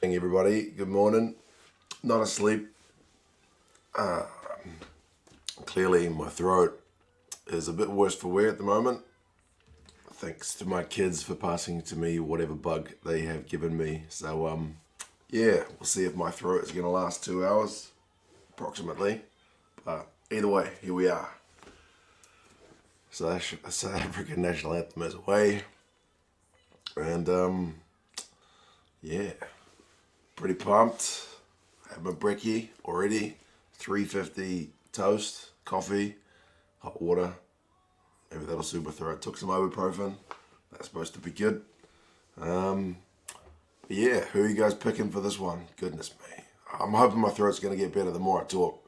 Hey everybody, good morning. Not asleep. Clearly my throat is a bit worse for wear at the moment. Thanks to my kids for passing to me whatever bug they have given me. So yeah, we'll see if my throat is gonna last 2 hours, approximately. But either way, here we are. So South African national anthem is away. And yeah, pretty pumped. Had my brekkie already. 350 toast, coffee, hot water. Maybe that'll soothe my throat. Took some ibuprofen. That's supposed to be good. Yeah, who are you guys picking for this one? Goodness me. I'm hoping my throat's going to get better the more I talk.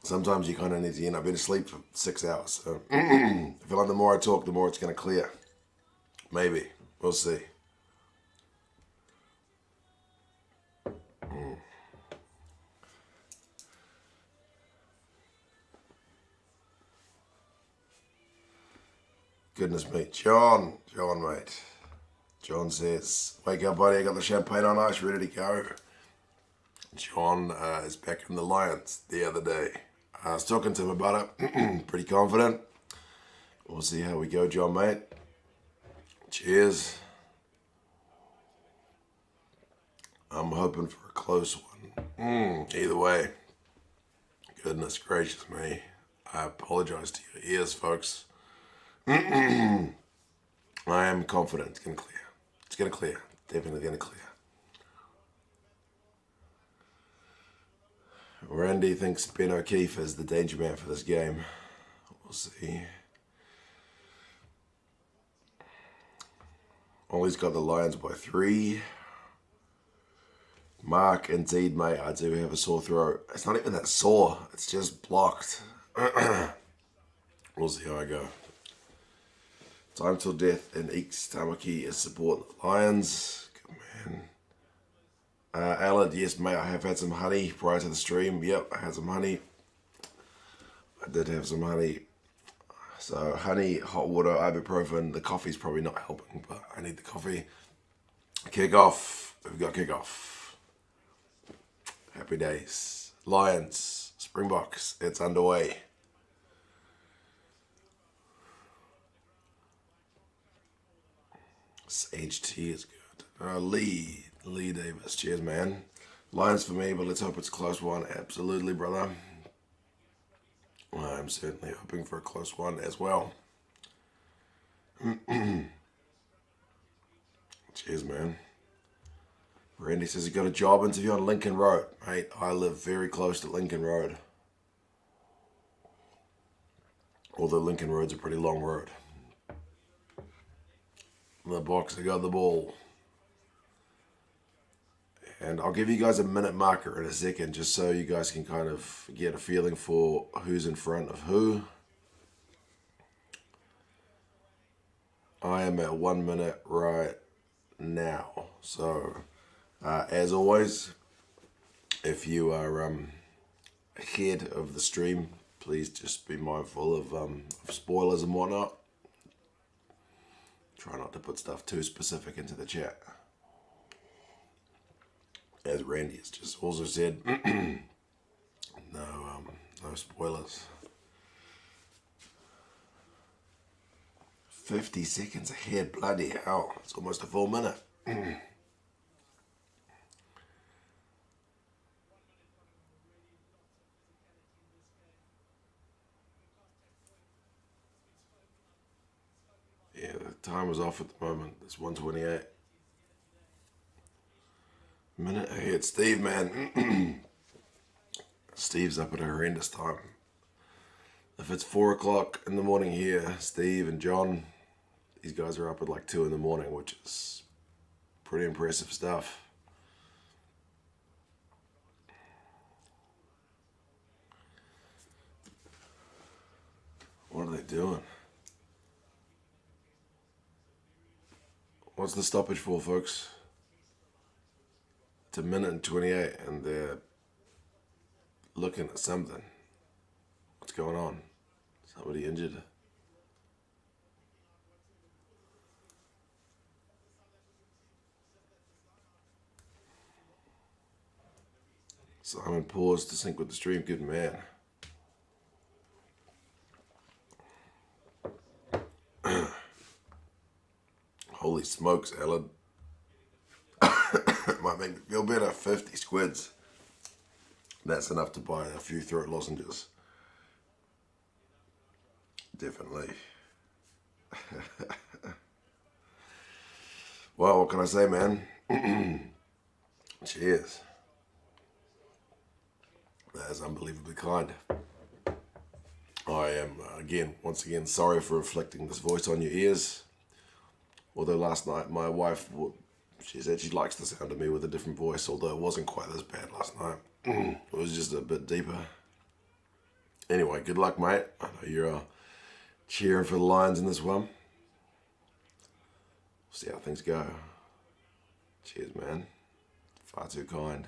Sometimes you kind of need to, I've been asleep for 6 hours. So I feel like the more I talk, the more it's going to clear. Maybe. We'll see. Goodness me. John, mate. John says, wake up, buddy. I got the champagne on ice ready to go. John is back in the Lions the other day. I was talking to him about it. Pretty confident. We'll see how we go, John, mate. Cheers. I'm hoping for a close one. Either way. Goodness gracious me. I apologize to your ears, folks. I am confident it's going to clear. It's going to clear. Definitely going to clear. Randy thinks Ben O'Keefe is the danger man for this game. We'll see. Ollie's got the Lions by 3. Mark, indeed, mate, I do have a sore throat. It's not even that sore. It's just blocked. We'll see how I go. Time till death in Eeks Tamaki is supporting the Lions. Good man. Alad, yes, mate, I have had some honey prior to the stream. Yep, I had some honey. I did have some honey. So, honey, hot water, ibuprofen. The coffee's probably not helping, but I need the coffee. Kickoff. We've got kickoff. Happy days. Lions, Springboks, it's underway. HT is good. Lee Davis, cheers, man. Lions for me, but let's hope it's a close one. Absolutely, brother. I'm certainly hoping for a close one as well. Cheers, man. Randy says he got a job interview on Lincoln Road. Mate, I live very close to Lincoln Road. Although Lincoln Road's a pretty long road. The Boxer got the ball. And I'll give you guys a minute marker in a second just so you guys can kind of get a feeling for who's in front of who. I am at 1 minute right now. So, as always, if you are ahead of the stream, please just be mindful of spoilers and whatnot. Try not to put stuff too specific into the chat. As Randy has just also said, no spoilers. 50 seconds ahead, bloody hell. It's almost a full minute. Yeah, the timer's off at the moment. It's 1:28. Minute ahead. Steve, man. Steve's up at a horrendous time. If it's 4 o'clock in the morning here, Steve and John, these guys are up at like 2 in the morning, which is pretty impressive stuff. What are they doing? What's the stoppage for, folks? It's 1:28 and they're looking at something. What's going on? Somebody injured? Simon paused to sync with the stream. Good man. Holy smokes, Alan. Might make me feel better. 50 squids. That's enough to buy a few throat lozenges. Definitely. Well, what can I say, man? Cheers. That is unbelievably kind. I am, once again, sorry for reflecting this voice on your ears. Although last night my wife, she said she likes the sound of me with a different voice, although it wasn't quite as bad last night. It was just a bit deeper. Anyway, good luck, mate. I know you're cheering for the Lions in this one. We'll see how things go. Cheers, man. Far too kind.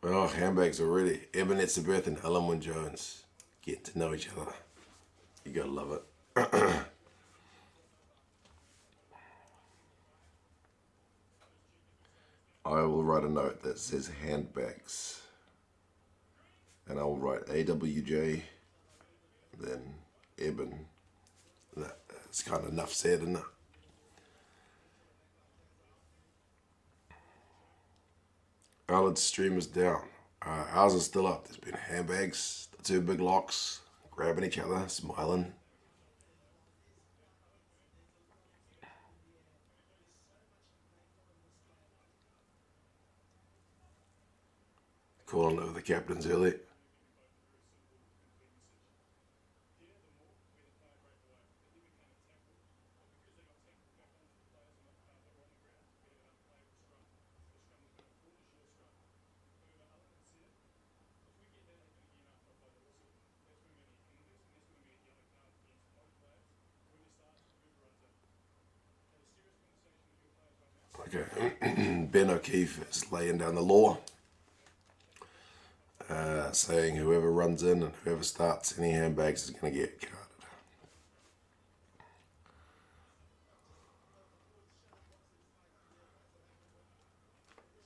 Oh, handbags already. Ebenezer Beth and Ellen Wynne Jones. Getting to know each other. You gotta love it. I will write a note that says handbags. And I will write AWJ, then Eben. It's kind of enough said, isn't it? Alan's stream is down. Ours is still up. There's been handbags, the two big locks, grabbing each other, smiling. Calling over the captains early. Okay, Ben O'Keefe is laying down the law, saying whoever runs in and whoever starts any handbags is going to get carded.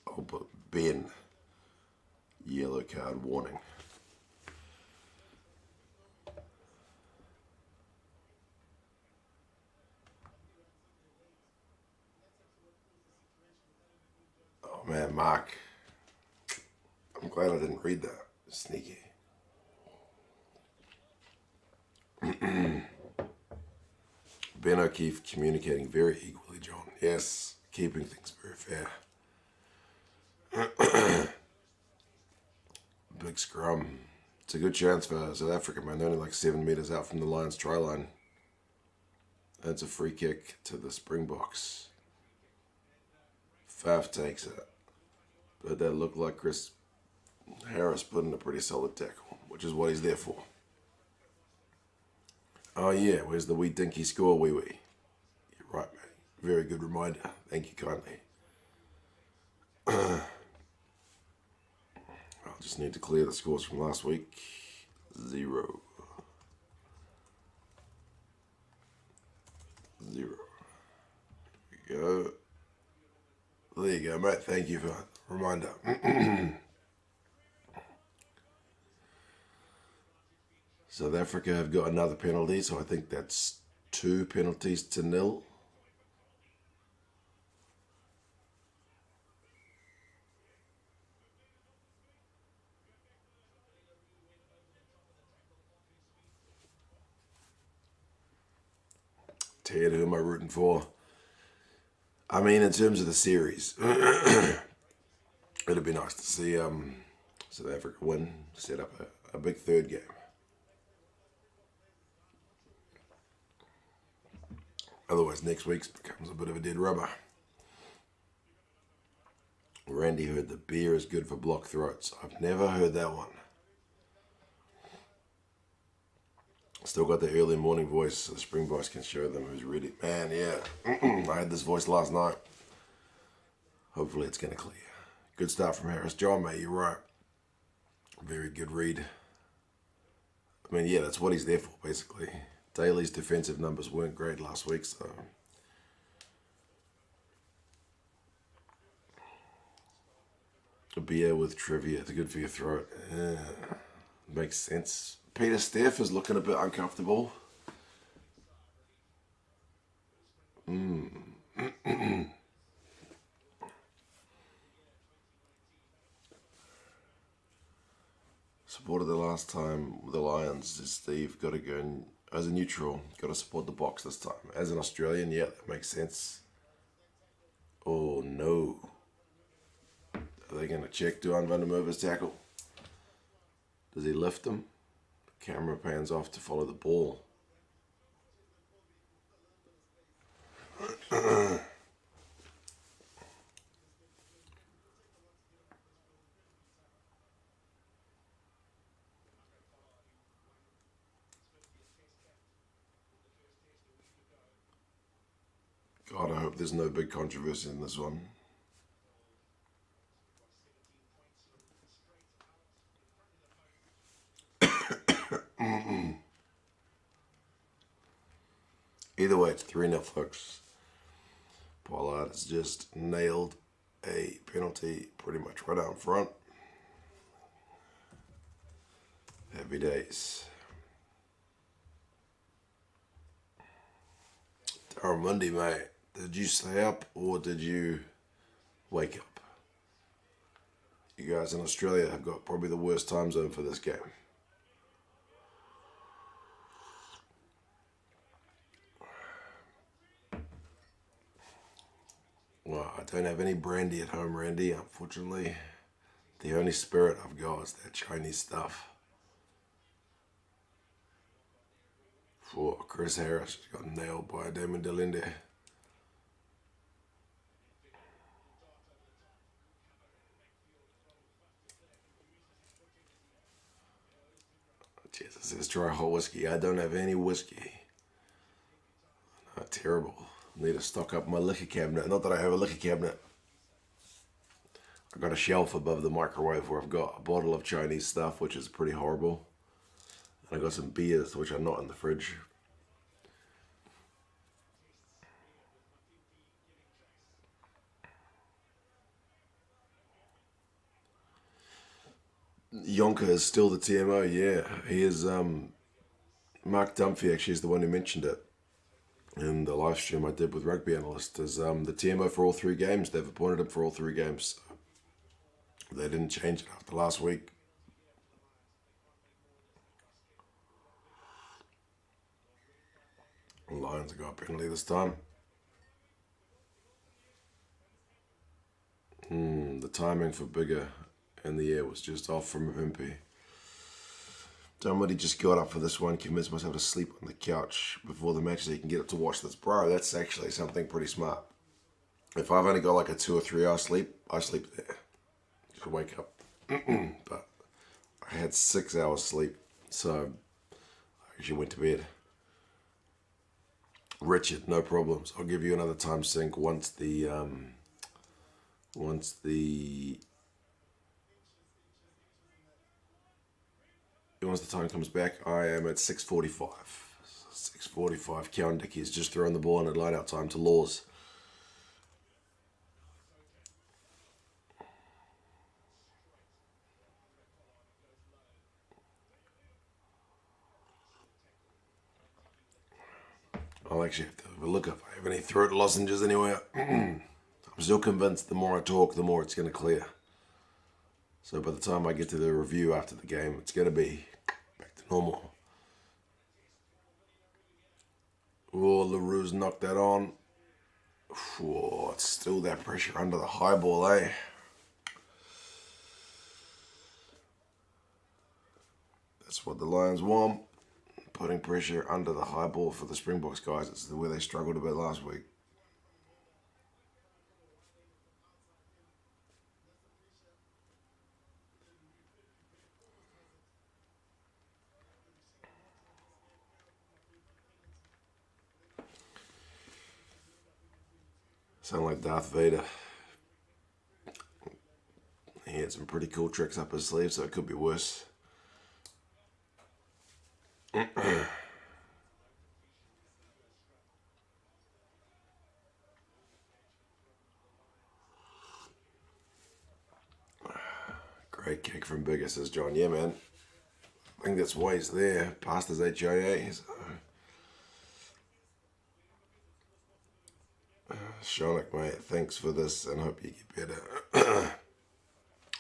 Oh, but Ben, yellow card warning. Oh man, Mark. I'm glad I didn't read that. Sneaky. Ben O'Keefe communicating very equally, John. Yes, keeping things very fair. Big scrum. It's a good chance for South Africa, man. They're only like 7 meters out from the Lions try line. That's a free kick to the Springboks. Faf takes it. But that looked like Chris Harris put in a pretty solid tackle, which is what he's there for. Oh yeah, where's the wee dinky score, wee wee? You're right, man. Very good reminder. Thank you kindly. I'll just need to clear the scores from last week. 0. 0. There we go. There you go, mate. Thank you for the reminder. South Africa have got another penalty, so I think that's 2 penalties to 0. Ted, who am I rooting for? I mean, in terms of the series, it'd be nice to see South Africa win, set up a big third game. Otherwise, next week's becomes a bit of a dead rubber. Randy heard the beer is good for blocked throats. I've never heard that one. Still got the early morning voice, so the Springboks can show them who's ready. Man, yeah. I had this voice last night. Hopefully it's going to clear. Good start from Harris. John, mate, you're right. Very good read. I mean, yeah, that's what he's there for, basically. Daly's defensive numbers weren't great last week, so. A beer with trivia. It's good for your throat. Yeah, makes sense. Peter Steph is looking a bit uncomfortable. Supported the last time the Lions. Is Steve got to go in, as a neutral? Got to support the Box this time. As an Australian, yeah, that makes sense. Oh no! Are they going to check Duan van der Merwe's tackle? Does he lift him? The camera pans off to follow the ball. God, I hope there's no big controversy in this one. Either way, it's 3-0, folks. Pollard has just nailed a penalty pretty much right out in front. Happy days. Darren Monday, mate. Did you stay up or did you wake up? You guys in Australia have got probably the worst time zone for this game. Well, I don't have any brandy at home, Randy, unfortunately. The only spirit I've got is that Chinese stuff. For Chris Harris got nailed by Damon Delinde. Jesus, let's try hot whiskey. I don't have any whiskey. Terrible. Need to stock up my liquor cabinet. Not that I have a liquor cabinet. I've got a shelf above the microwave where I've got a bottle of Chinese stuff, which is pretty horrible. And I've got some beers, which are not in the fridge. Yonka is still the TMO, yeah. He is, Mark Dunphy actually is the one who mentioned it in the live stream I did with Rugby Analyst, is the TMO for all 3 games. They've appointed him for all 3 games. They didn't change it after last week. The Lions got a penalty this time. The timing for Bigger in the air was just off from Impy. Somebody just got up for this one, convinced myself to sleep on the couch before the match so you can get up to watch this. Bro, that's actually something pretty smart. If I've only got like a 2 or 3 hour sleep, I sleep there. Just wake up. But I had 6 hours sleep, so I actually went to bed. Richard, no problems. I'll give you another time sync once the time comes back. I am at 6:45. 6:45. Cowan Dickey has just thrown the ball in at line out time to Laws. I'll actually have to have a look if I have any throat lozenges anywhere. I'm still convinced the more I talk, the more it's going to clear. So by the time I get to the review after the game, it's going to be back to normal. Oh, LaRue's knocked that on. Oh, it's still that pressure under the high ball, eh? That's what the Lions want. Putting pressure under the high ball for the Springboks guys. It's the way they struggled a bit last week. Sound like Darth Vader. He had some pretty cool tricks up his sleeve, so it could be worse. Great kick from Bigger, says John. Yeah, man. I think that's why he's there. Past his HIA. So. Shonik, mate, thanks for this and hope you get better.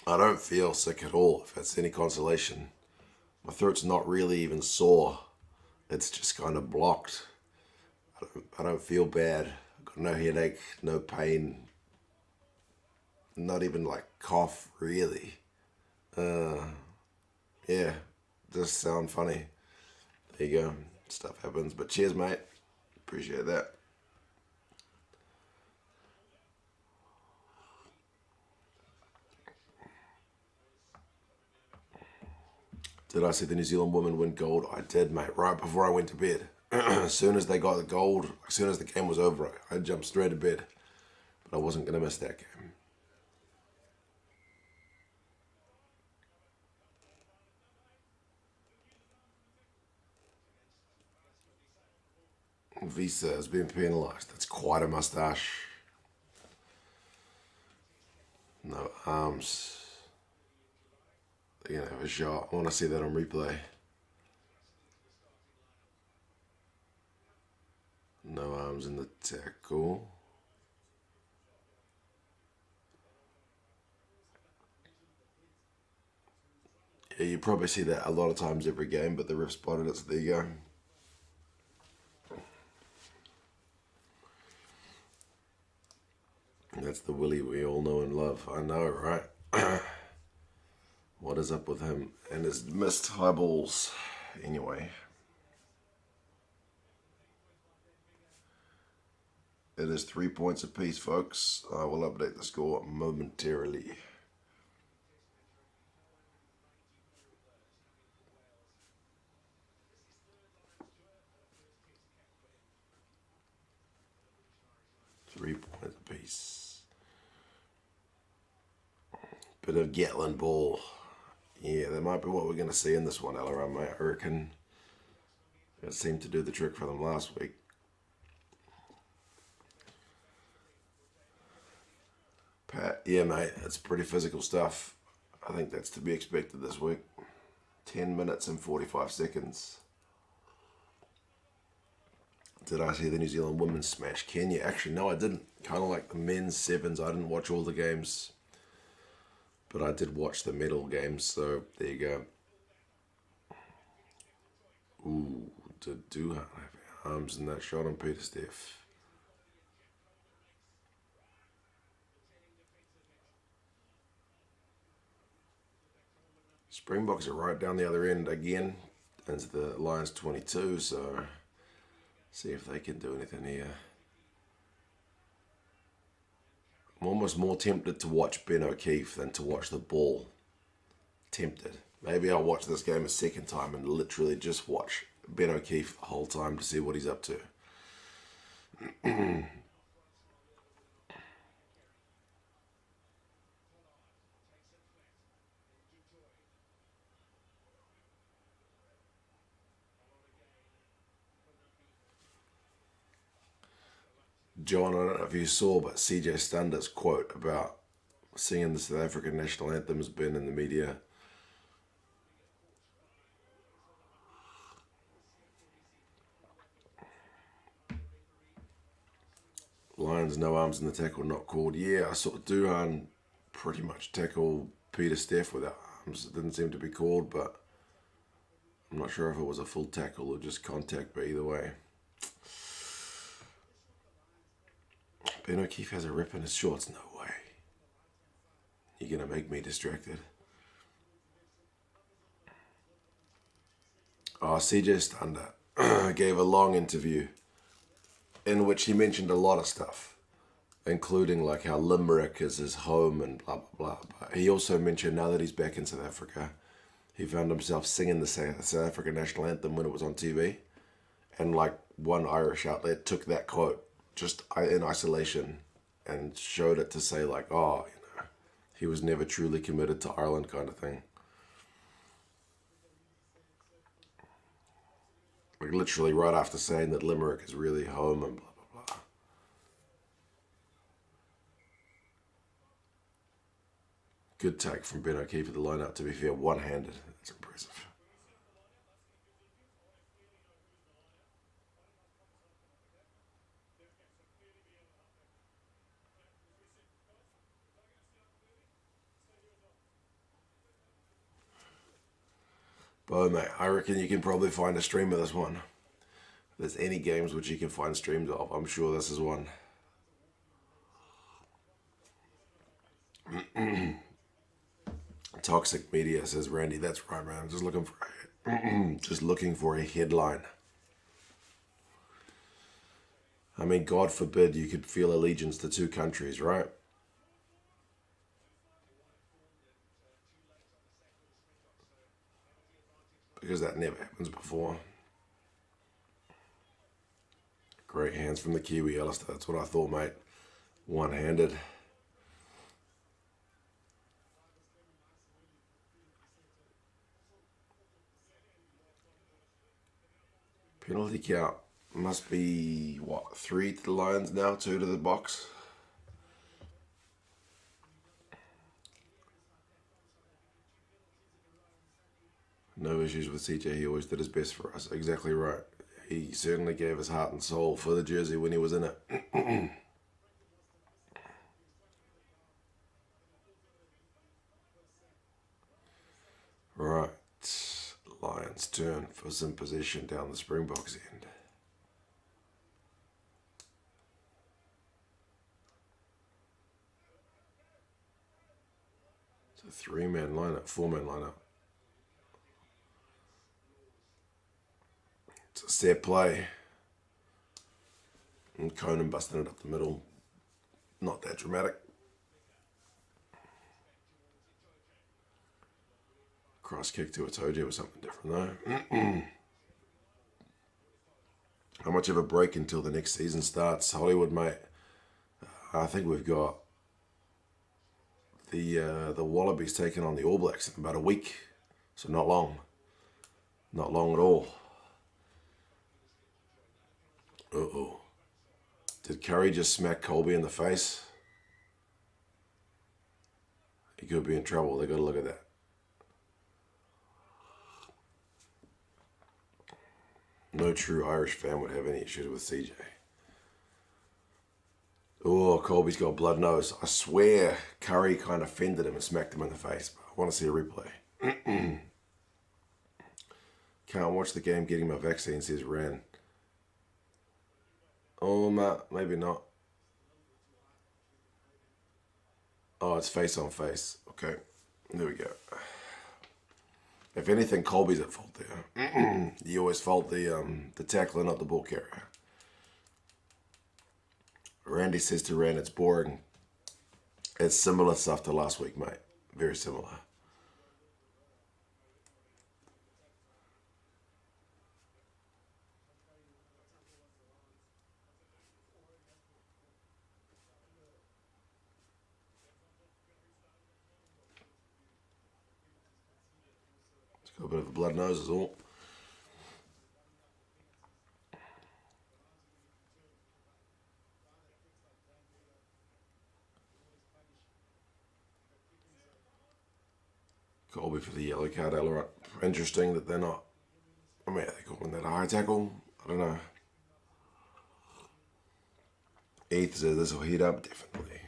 I don't feel sick at all, if that's any consolation. My throat's not really even sore. It's just kind of blocked. I don't feel bad. I've got no headache, no pain. Not even like cough, really. Yeah, just sound funny. There you go. Stuff happens. But cheers, mate. Appreciate that. Did I see the New Zealand women win gold? I did, mate, right before I went to bed. As soon as they got the gold, as soon as the game was over, I jumped straight to bed. But I wasn't going to miss that game. Visa has been penalised. That's quite a moustache. No arms. They're going to have a shot. I want to see that on replay. No arms in the tackle. Yeah, you probably see that a lot of times every game, but the ref spotted it, so there you go. That's the Willie we all know and love. I know, right? What is up with him and his missed high balls? Anyway. It is 3 points apiece, folks. I will update the score momentarily. Three points apiece. Bit of Gatland ball. Yeah, that might be what we're going to see in this one, LRM, mate. I reckon it seemed to do the trick for them last week. Pat, yeah, mate, it's pretty physical stuff. I think that's to be expected this week. 10 minutes and 45 seconds. Did I see the New Zealand women smash Kenya? Actually, no, I didn't. Kind of like the men's sevens. I didn't watch all the games. But I did watch the medal games, so there you go. Ooh, did Duhan have arms in that shot on Peter Steph? Springboks are right down the other end again into the Lions 22, so see if they can do anything here. I'm almost more tempted to watch Ben O'Keefe than to watch the ball. Tempted. Maybe I'll watch this game a second time and literally just watch Ben O'Keefe the whole time to see what he's up to. John, I don't know if you saw, but CJ Stunder's quote about singing the South African national anthem has been in the media. Lions, no arms in the tackle, not called. Yeah, I saw Duhan pretty much tackle Peter Steph without arms. It didn't seem to be called, but I'm not sure if it was a full tackle or just contact, but either way. Ben O'Keefe has a rip in his shorts. No way. You're going to make me distracted. Oh, CJ Stander gave a long interview in which he mentioned a lot of stuff, including like how Limerick is his home and blah, blah, blah. But he also mentioned now that he's back in South Africa, he found himself singing the South African national anthem when it was on TV. And like one Irish outlet took that quote just in isolation and showed it to say like, oh, he was never truly committed to Ireland kind of thing. Like literally right after saying that Limerick is really home and blah, blah, blah. Good take from Ben O'Keefe at the line-up, to be fair, one-handed. That's impressive. But mate, I reckon you can probably find a stream of this one. If there's any games which you can find streams of, I'm sure this is one. Toxic media, says Randy. That's right, man. I'm just looking for a headline. I mean, God forbid you could feel allegiance to two countries, right? Because that never happens before. Great hands from the Kiwi, Alistair. That's what I thought, mate. One-handed. Penalty count must be, what, 3 to the Lions now, 2 to the Boks? No issues with CJ. He always did his best for us. Exactly right. He certainly gave his heart and soul for the jersey when he was in it. Right. Lions turn for some possession down the Springboks end. It's a 3-man lineup, 4-man lineup. It's a set play. And Conan busting it up the middle. Not that dramatic. Cross kick to a Toji was something different though. How much of a break until the next season starts? Hollywood, mate. I think we've got the Wallabies taking on the All Blacks in about a week. So not long. Not long at all. Uh-oh. Did Curry just smack Colby in the face? He could be in trouble. They got to look at that. No true Irish fan would have any issues with CJ. Oh, Colby's got a blood nose. I swear Curry kind of fended him and smacked him in the face. But I want to see a replay. Can't watch the game getting my vaccine, says Ran. Oh, maybe not. Oh, it's face on face. Okay, there we go. If anything, Colby's at fault there. You always fault the tackler, not the ball carrier. Randy says to Rand, it's boring. It's similar stuff to last week, mate. Very similar. It's got a bit of a blood nose is all. Colby for the yellow card, Ellerot. Interesting that they're not. I mean, are they calling that a high tackle? I don't know. Eighth says this will heat up, definitely.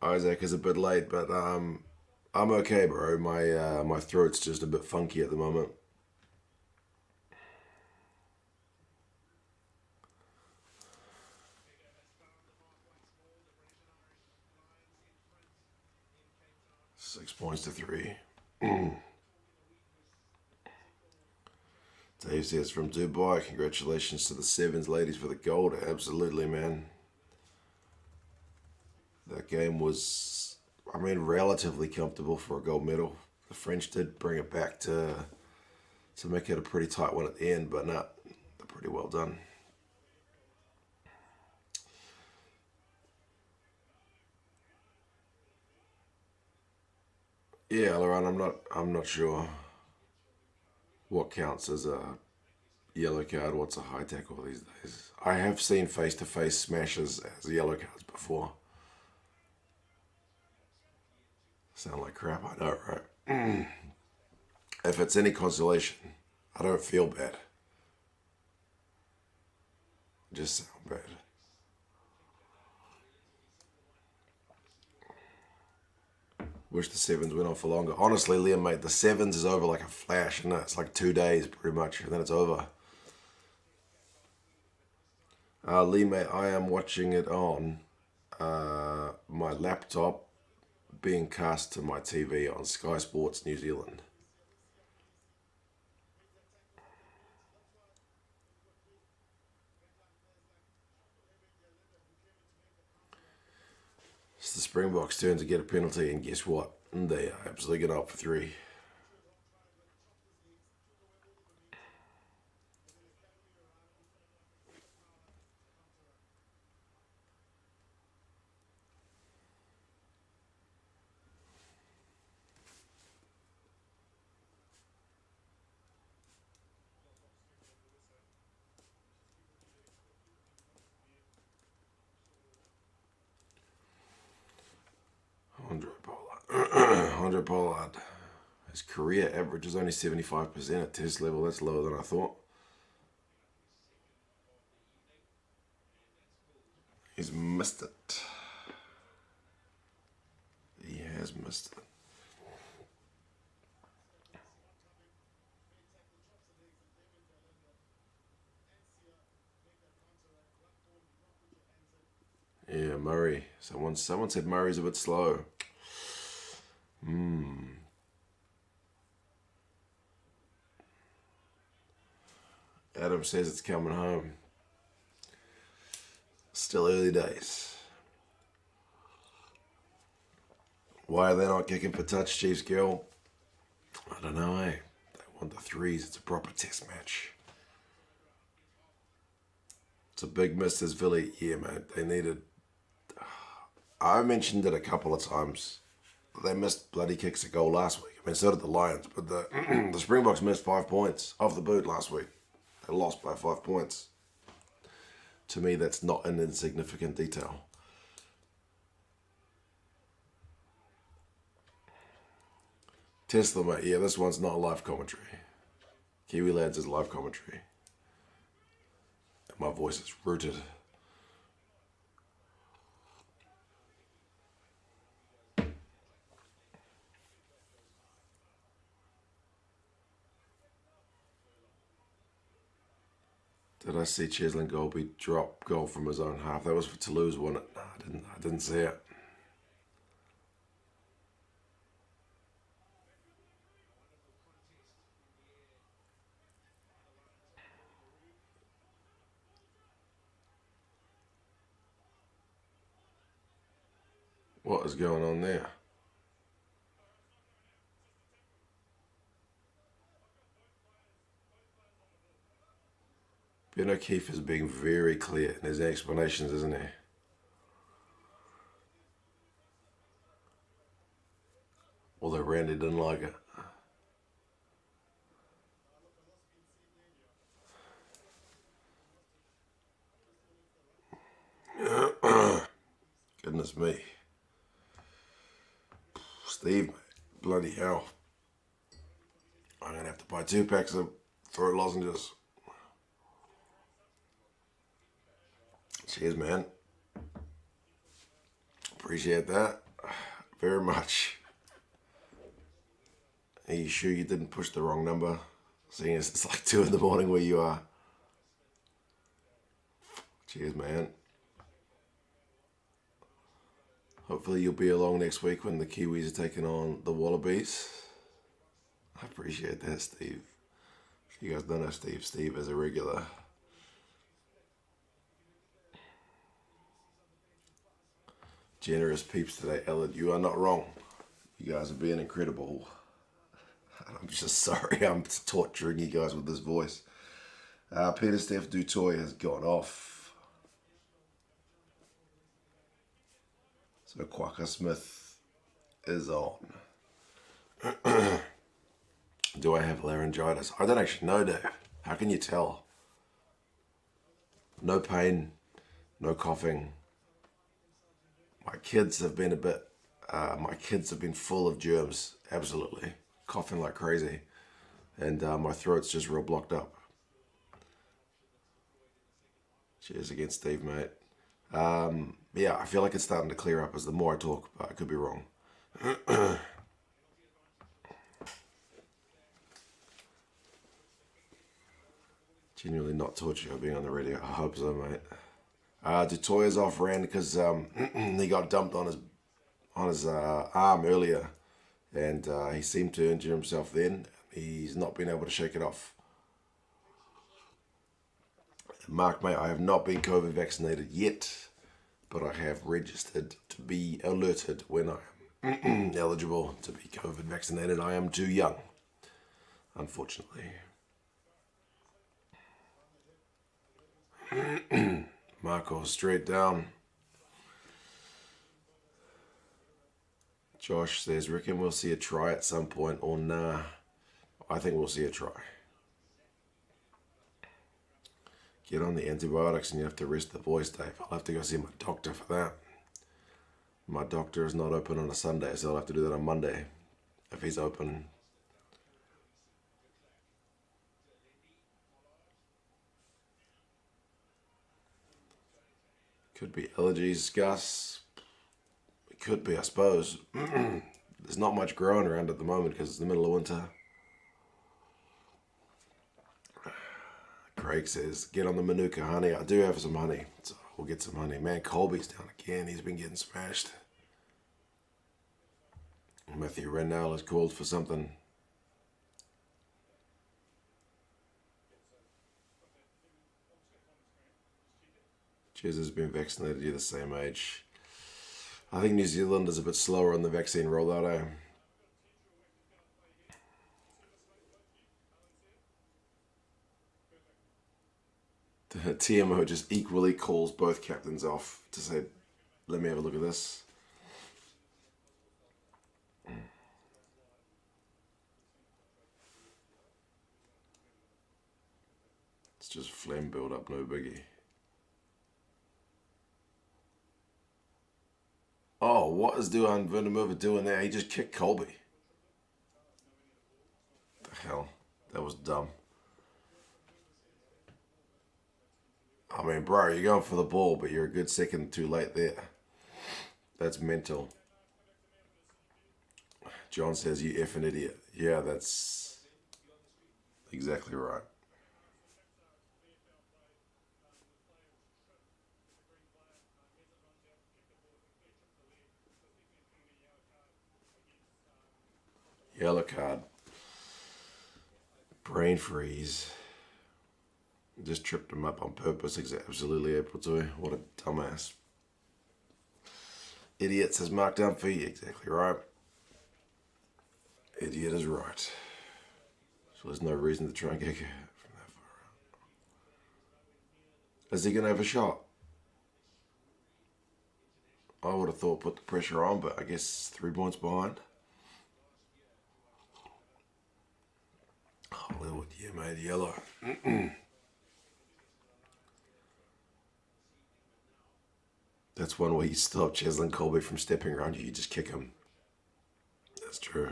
Isaac is a bit late, but I'm okay, bro. My throat's just a bit funky at the moment. Six points to 3. Dave says from Dubai, congratulations to the Sevens ladies for the gold. Absolutely, man. That game was, I mean, relatively comfortable for a gold medal. The French did bring it back to make it a pretty tight one at the end, but they're pretty well done. Yeah, Lauren, I'm not sure what counts as a yellow card, what's a high tackle these days. I have seen face-to-face smashes as yellow cards before. Sound like crap, I know, right? If it's any consolation, I don't feel bad. I just sound bad. Wish the sevens went on for longer. Honestly, Liam, mate, the sevens is over like a flash, and it's like 2 days pretty much, and then it's over. Lee, mate, I am watching it on my laptop being cast to my TV on Sky Sports New Zealand. It's the Springboks' turn to get a penalty, and guess what? They are absolutely going up for 3. Andre Pollard. His career average is only 75% at test level. That's lower than I thought. He's missed it. He has missed it. Yeah, Murray. Someone said Murray's a bit slow. Adam says it's coming home. Still early days. Why are they not kicking for touch, Chiefs girl? I don't know, eh? They want the 3s. It's a proper test match. It's a big miss, this Villy. Yeah, mate. They needed... I mentioned it a couple of times. They missed bloody kicks a goal last week. I mean, so did the Lions. But the Springboks missed 5 points off the boot last week. They lost by 5 points. To me, that's not an insignificant detail. Tesla, mate. Yeah, this one's not live commentary. Kiwi Lads is live commentary. And my voice is rooted. Did I see Cheslin Golby drop goal from his own half? That was for Toulouse, wasn't it? No, I didn't see it. What is going on there? Ben O'Keefe is being very clear in his explanations, isn't he? Although Randy didn't like it. Goodness me. Steve, bloody hell. I'm going to have to buy 2 packs of throat lozenges. Cheers, man. Appreciate that very much. Are you sure you didn't push the wrong number? Seeing as it's like 2 in the morning where you are. Cheers, man. Hopefully you'll be along next week when the Kiwis are taking on the Wallabies. I appreciate that, Steve. If you guys don't know Steve, Steve is a regular. Generous peeps today, Ellen. You are not wrong. You guys are being incredible. I'm just sorry I'm torturing you guys with this voice. Peter Steph Dutoy has gone off. So Quacker Smith is on. Do I have laryngitis? I don't actually know, Dave. How can you tell? No pain, no coughing. My kids have been a bit My kids have been full of germs, absolutely. Coughing like crazy. And my throat's just real blocked up. Cheers again, Steve, mate. Yeah, I feel like it's starting to clear up as the more I talk, but I could be wrong. Genuinely not torture being on the radio. I hope so, mate. Dutoya's off ran because he got dumped on his arm earlier, and he seemed to injure himself then. He's not been able to shake it off. Mark, mate, I have not been COVID vaccinated yet, but I have registered to be alerted when I am eligible to be COVID vaccinated. I am too young, unfortunately. Marco, straight down. Josh says, reckon we'll see a try at some point or nah? I think we'll see a try. Get on the antibiotics and you have to rest the voice, Dave. I'll have to go see my doctor for that. My doctor is not open on a Sunday, so I'll have to do that on Monday if he's open. Could be allergies, Gus. It could be, I suppose. There's not much growing around at the moment because it's the middle of winter. Craig says, get on the Manuka honey. I do have some honey, so we'll get some honey. Man, Colby's down again. He's been getting smashed. Matthew Rennell is called for something. Cheers has been vaccinated. You're the same age. I think New Zealand is a bit slower on the vaccine rollout, eh? The TMO just equally calls both captains off to say, let me have a look at this. It's just phlegm build up, no biggie. Oh, what is Duan Vandermeer doing there? He just kicked Colby. The hell? That was dumb. I mean, bro, you're going for the ball, but you're a good second too late there. That's mental. John says, you effing idiot. Yeah, that's exactly right. Yellow card. Brain freeze. Just tripped him up on purpose. Absolutely able to. What a dumbass. Idiot says mark down fee. Exactly right. Idiot is right. So there's no reason to try and get from that far out. Is he going to have a shot? I would have thought put the pressure on, but I guess 3 points behind. Hollywood, yeah, mate, yellow. That's one way you stop Cheslin Colby from stepping around you. You just kick him. That's true.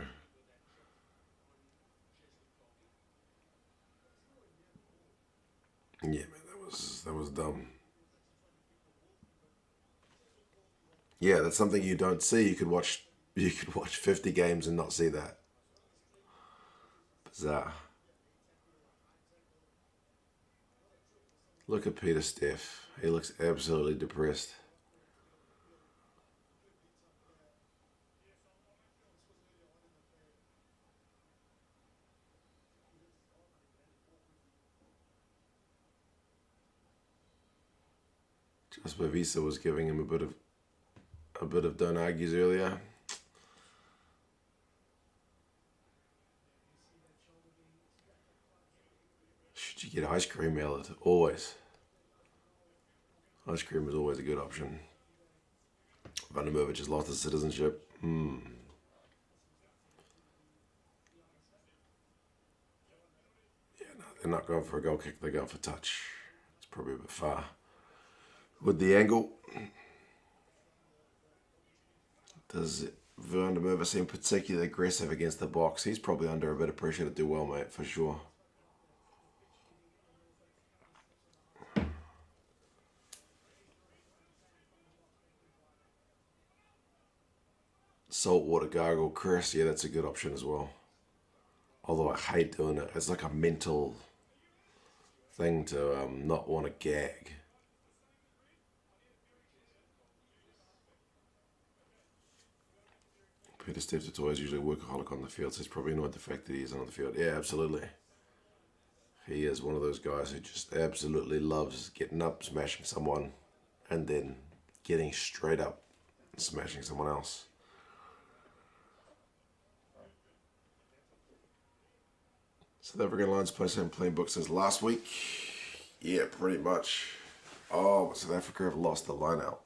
Yeah, man, that was dumb. Yeah, that's something you don't see. You could watch 50 games and not see that. Bizarre. Look at Peter Steph. He looks absolutely depressed. Jasper Visa was giving him a bit of don't argues earlier. Should you get ice cream, Elliot? Always. Ice cream is always a good option. Vandermeer just lost his citizenship. Yeah, no, they're not going for a goal kick. They're going for touch. It's probably a bit far. With the angle, does Van der Merwe seemed particularly aggressive against the box. He's probably under a bit of pressure to do well, mate, for sure. Saltwater gargle, Chris, yeah, that's a good option as well. Although I hate doing it. It's like a mental thing to not want to gag. Peter Steph is usually a workaholic on the field, so he's probably annoyed the fact that he's on the field. Yeah, absolutely. He is one of those guys who just absolutely loves getting up, smashing someone, and then getting straight up and smashing someone else. South African Lions playing books since last week. Yeah, pretty much. Oh, but South Africa have lost the line out.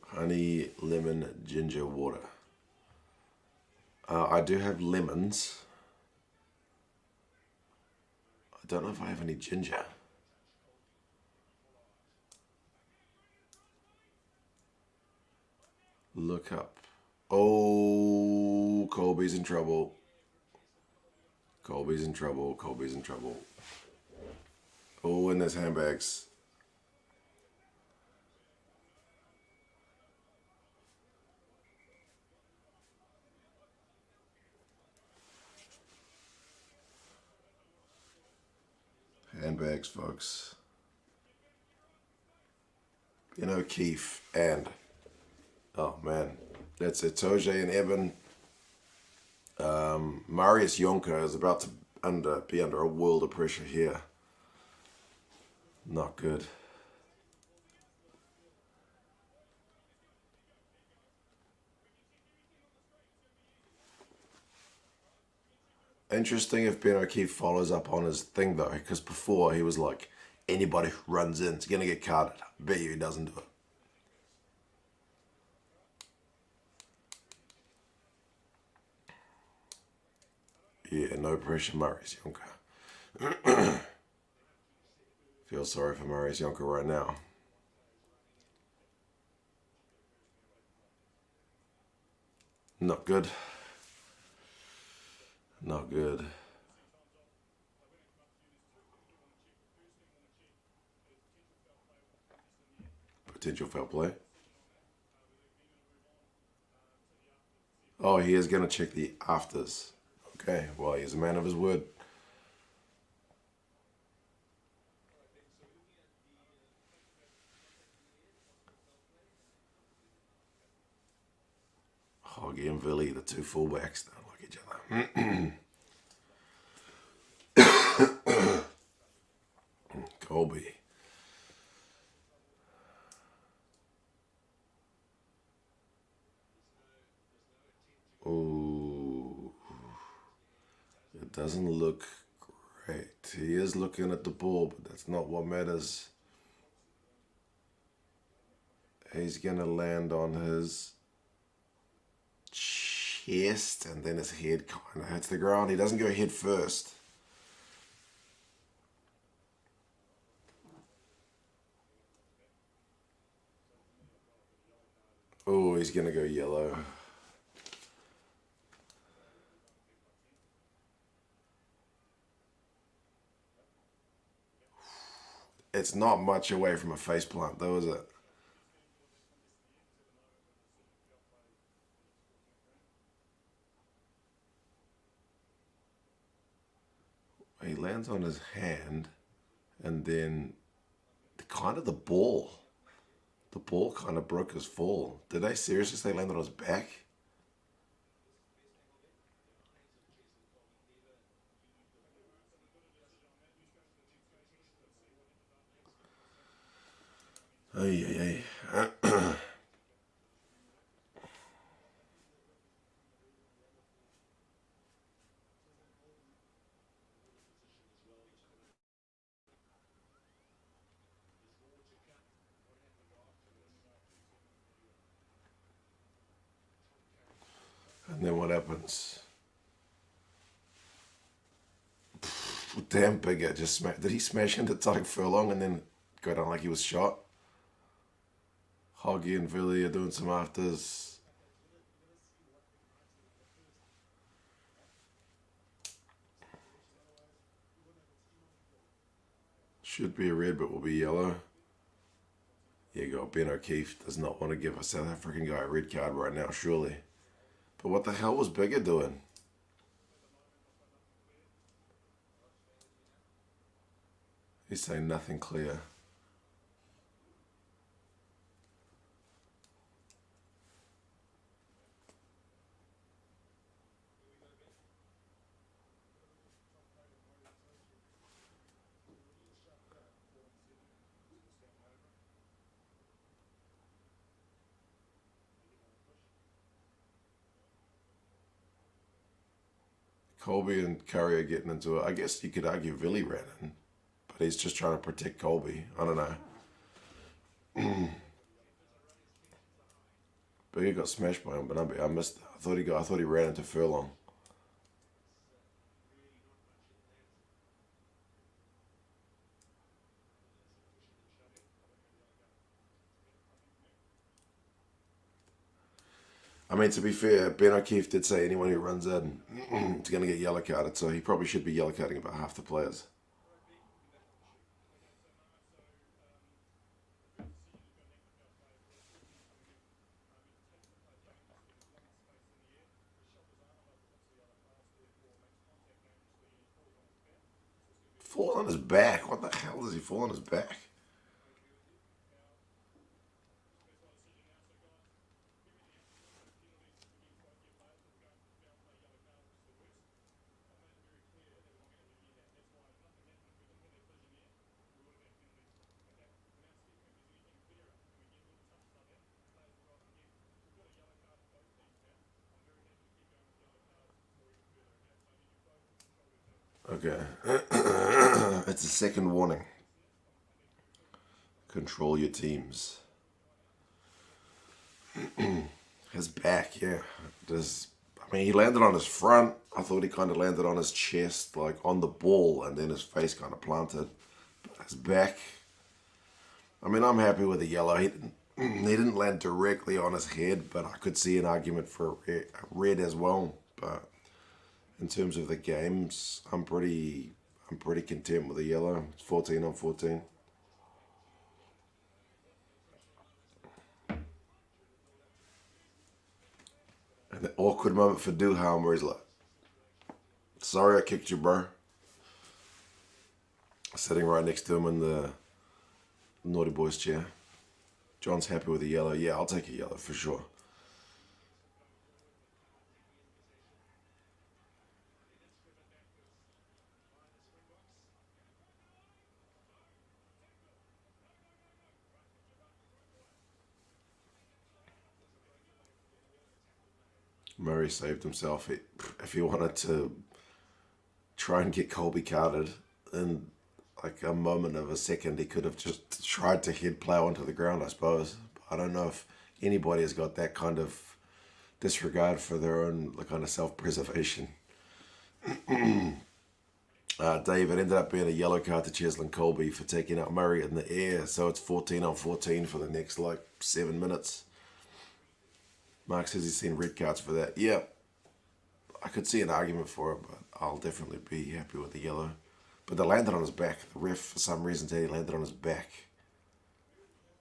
Honey, lemon, ginger water. I do have lemons. I don't know if I have any ginger. Look up. Oh, Colby's in trouble. Colby's in trouble. Colby's in trouble. Oh, and there's handbags. Handbags, folks. You know, Keith and oh man, that's it. Toje and Evan. Marius Jonker is about to be under a world of pressure here. Not good. Interesting if Ben O'Keefe follows up on his thing though, because before he was like, anybody who runs in is gonna get carded. I bet you he doesn't do it. Yeah, no pressure, Marius Jonker. Feel sorry for Marius Jonker right now. Not good. Not good. Potential foul play. Oh, he is going to check the afters. Okay, well, he's a man of his word. Hoggy and Villy, the two fullbacks, don't like each other. Colby. Ooh. It doesn't look great. He is looking at the ball, but that's not what matters. He's going to land on his chest and then his head kind of hits the ground. He doesn't go head first. Oh, he's going to go yellow. It's not much away from a faceplant though, is it? He lands on his hand and then kind of the ball. The ball kind of broke his fall. Did they seriously say land on his back? Ay, ay, ay. And then what happens? Damn bigger. Did he smash into Tyke Furlong and then go down like he was shot? Hoggy and Villy are doing some afters. Should be a red, but will be yellow. Yeah, go. Ben O'Keefe does not want to give a South African guy a red card right now, surely. But what the hell was Bigger doing? He's saying nothing clear. Colby and Curry are getting into it. I guess you could argue Villy ran in, but he's just trying to protect Colby. I don't know. Bigger got smashed by him, but I missed. I thought he ran into Furlong. I mean, to be fair, Ben O'Keefe did say anyone who runs in is going to get yellow carded, so he probably should be yellow carding about half the players. Fall on his back. What the hell does he fall on his back? Okay. It's a second warning. Control your teams. His back, yeah. He landed on his front. I thought he kind of landed on his chest, like on the ball, and then his face kind of planted. But his back. I'm happy with the yellow. He didn't land directly on his head, but I could see an argument for a red as well. But in terms of the games, I'm pretty content with the yellow. It's 14 on 14. And the awkward moment for Duhan where he's like, sorry I kicked you, bro. Sitting right next to him in the naughty boys chair. John's happy with the yellow. Yeah, I'll take a yellow for sure. Murray saved himself. If he wanted to try and get Colby carded in like a moment of a second, he could have just tried to head plow onto the ground, I suppose. I don't know if anybody has got that kind of disregard for their own kind of self-preservation. Dave, it ended up being a yellow card to Cheslin Colby for taking out Murray in the air, so it's 14 on 14 for the next 7 minutes. Mark says he's seen red cards for that. Yeah, I could see an argument for it, but I'll definitely be happy with the yellow. But they landed on his back. The ref, for some reason, said he landed on his back.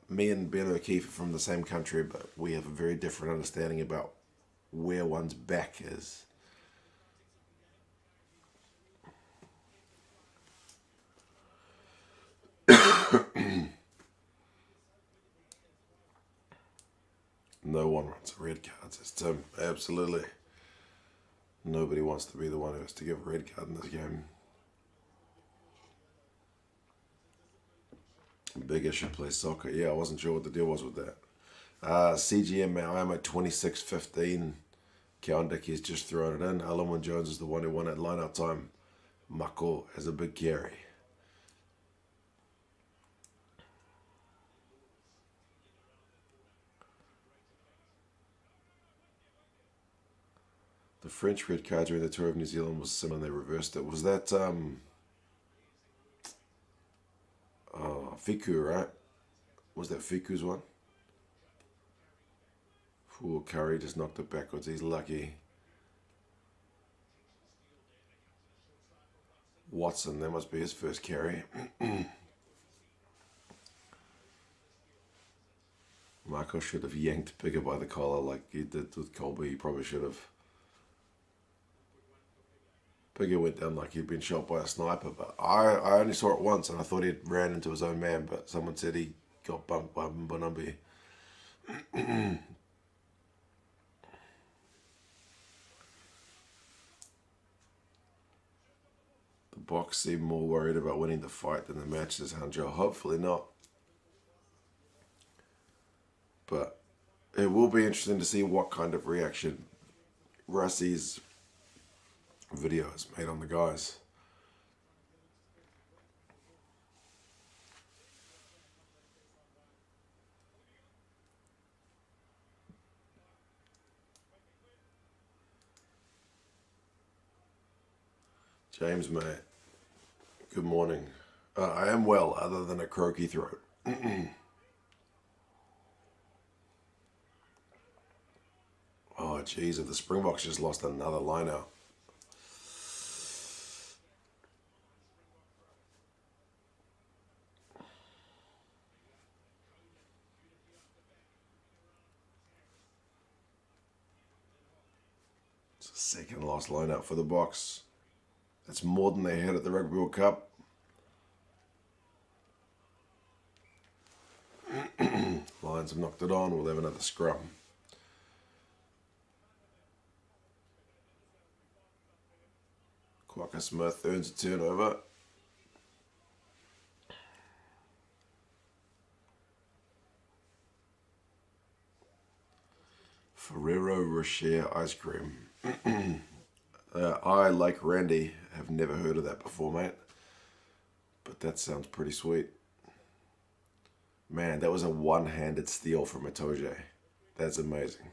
Me and Ben O'Keefe are from the same country, but we have a very different understanding about where one's back is. No one wants a red card, says Tim. Absolutely. Nobody wants to be the one who has to give a red card in this game. Bigger should play soccer. Yeah, I wasn't sure what the deal was with that. CGM, I'm at 26-15. Cowan-Dickey's just thrown it in. Alan Jones is the one who won at line-out time. Mako has a big carry. The French red card during the tour of New Zealand was similar and they reversed it. Was that Fiku, right? Was that Fiku's one? Fool Curry just knocked it backwards. He's lucky. Watson, that must be his first carry. Marco should have yanked Bigger by the collar like he did with Colby. He probably should have. Bigger went down like he'd been shot by a sniper, but I only saw it once and I thought he'd ran into his own man, but someone said he got bumped by Mbonambi. The Box seem more worried about winning the fight than the match, says Hanjo. Hopefully not. But it will be interesting to see what kind of reaction Russie's video has made on the guys. James, mate. Good morning. I am well, other than a croaky throat. Oh, jeez, if the Springboks just lost another line out. It's a second lost line out for the Boks. That's more than they had at the Rugby World Cup. Lions have knocked it on. We'll have another scrum. Quokka Smith earns a turnover. Ferrero Rocher ice cream. I, like Randy, have never heard of that before, mate. But that sounds pretty sweet. Man, that was a one-handed steal from Itoje. That's amazing.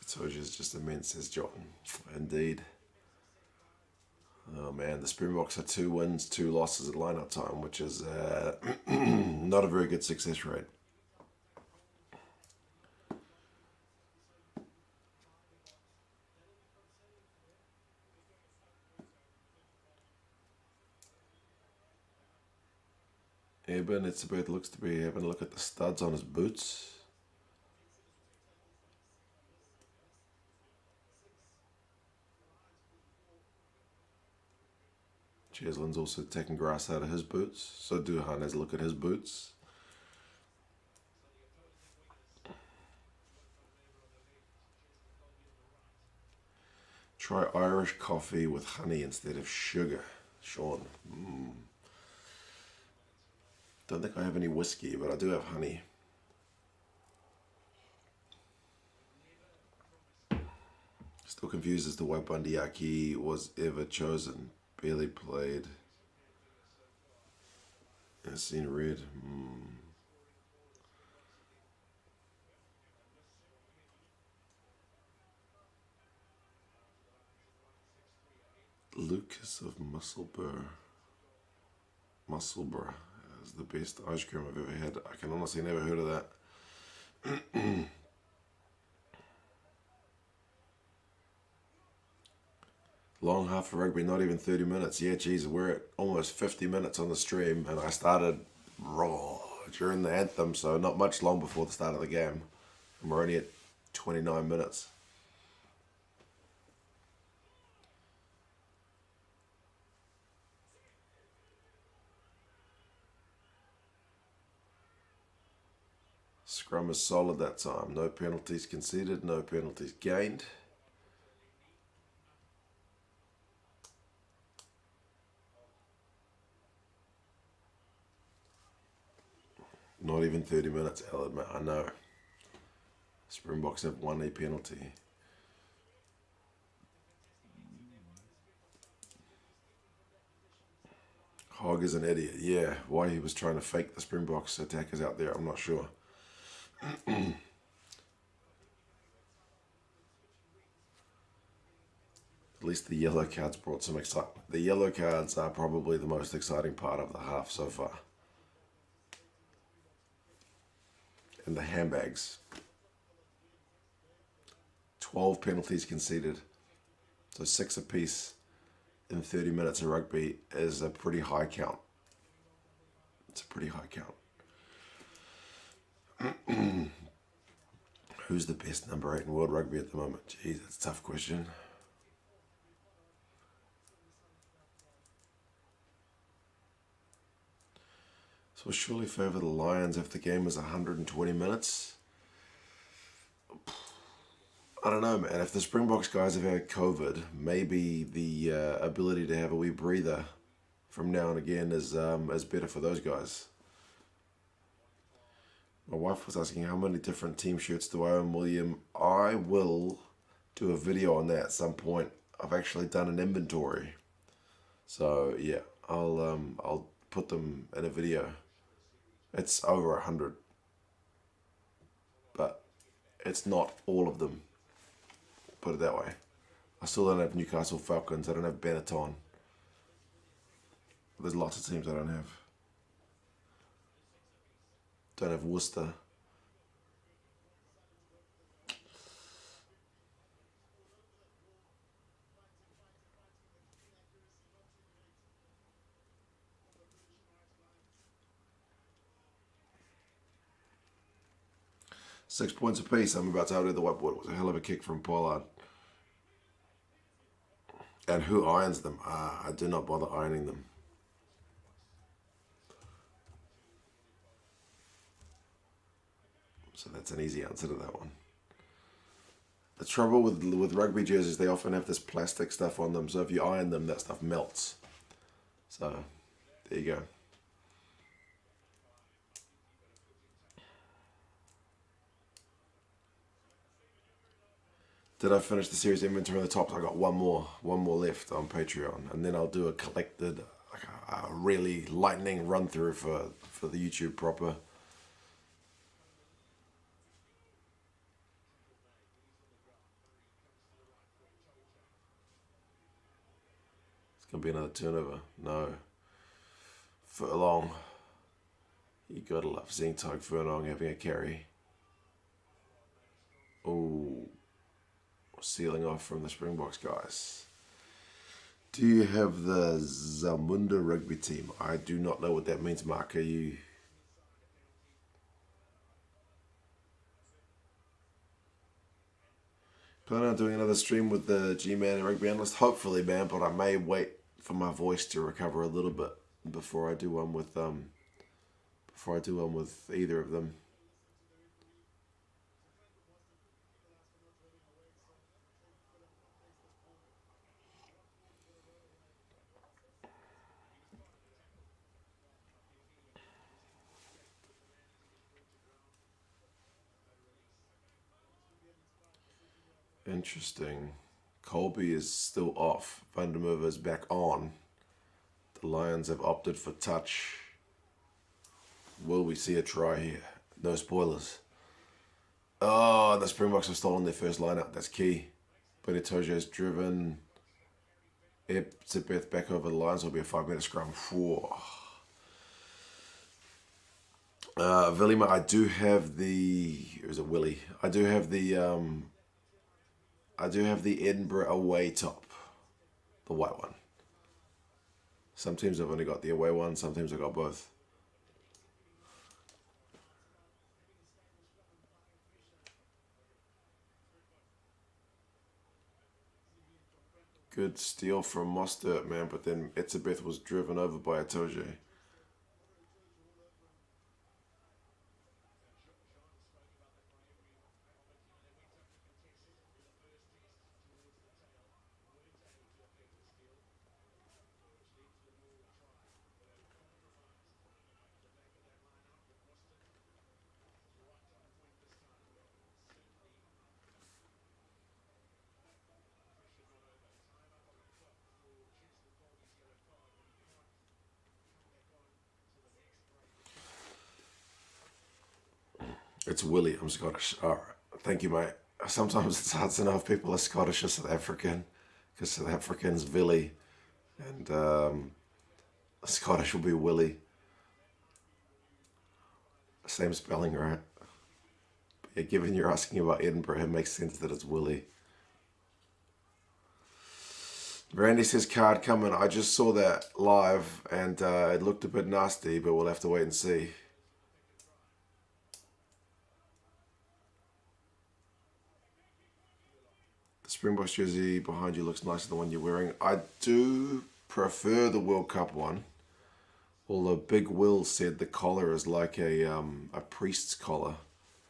Itoje is just immense, says John. Indeed. Oh man, the Springboks are 2 wins, 2 losses at line-up time, which is not a very good success rate. Eben, it's about looks to be having a look at the studs on his boots. Cheslin's also taking grass out of his boots, so Duhan has a look at his boots. Try Irish coffee with honey instead of sugar, Sean. Don't think I have any whiskey, but I do have honey. Still confused as to why Bundyaki was ever chosen. Barely played. I've seen red. Lucas of Musselburgh is the best ice cream I've ever had. I can honestly never heard of that. Long half of rugby, not even 30 minutes. Yeah, geez, we're at almost 50 minutes on the stream, and I started raw during the anthem, so not much long before the start of the game. And we're only at 29 minutes. Scrum is solid that time. No penalties conceded, no penalties gained. Not even 30 minutes, I'll admit, I know. Springboks have won a penalty. Hogg is an idiot. Yeah, why he was trying to fake the Springboks attackers out there, I'm not sure. At least the yellow cards brought some excitement. The yellow cards are probably the most exciting part of the half so far. And the handbags. 12 penalties conceded. So 6 apiece in 30 minutes of rugby is a pretty high count. It's a pretty high count. Who's the best number 8 in world rugby at the moment? Jeez, that's a tough question. So we'll surely favour the Lions if the game is 120 minutes. I don't know, man. If the Springboks guys have had COVID, maybe the ability to have a wee breather from now and again is better for those guys. My wife was asking how many different team shirts do I own, William. I will do a video on that at some point. I've actually done an inventory. So yeah, I'll put them in a video. It's over 100. But it's not all of them. Put it that way. I still don't have Newcastle Falcons. I don't have Benetton. There's lots of teams I don't have. Don't have Worcester. Six points apiece. I'm about to outdo the whiteboard. It was a hell of a kick from Pollard. And who irons them? I do not bother ironing them. So that's an easy answer to that one. The trouble with rugby jerseys, they often have this plastic stuff on them. So if you iron them, that stuff melts. So there you go. Did I finish the series inventory on the tops? I got one more left on Patreon, and then I'll do a collected, like a really lightning run through for the YouTube proper. It's gonna be another turnover. No, Furlong. You gotta love seeing Tyg Furlong having a carry. Oh. Sealing off from the Springboks guys. Do you have the Zamunda rugby team? I do not know what that means, Mark. Are you... Planning on doing another stream with the G-Man and rugby analyst? Hopefully, man, but I may wait for my voice to recover a little bit before I do one with either of them. Interesting. Colby is still off. Van der Merwe is back on. The Lions have opted for touch. Will we see a try here? No spoilers. Oh, the Springboks have stolen their first lineup. That's key. But Itojo's driven. Zipeth back over the Lions. Will be a 5-minute scrum. Vilima, I do have the... Or is it Willie? I do have the Edinburgh away top. The white one. Some teams have only got the away one. Some teams have got both. Good steal from Mostert, man, but then Etzebeth was driven over by Itoje. It's Willie. I'm Scottish. All right. Thank you, mate. Sometimes it's hard to know if people are Scottish or South African, because South African's Billy and Scottish will be Willie. Same spelling, right? But yeah, given you're asking about Edinburgh, it makes sense that it's Willie. Randy says card coming. I just saw that live and it looked a bit nasty, but we'll have to wait and see. The Springboks jersey behind you looks nicer than the one you're wearing. I do prefer the World Cup one. Although Big Will said the collar is like a priest's collar.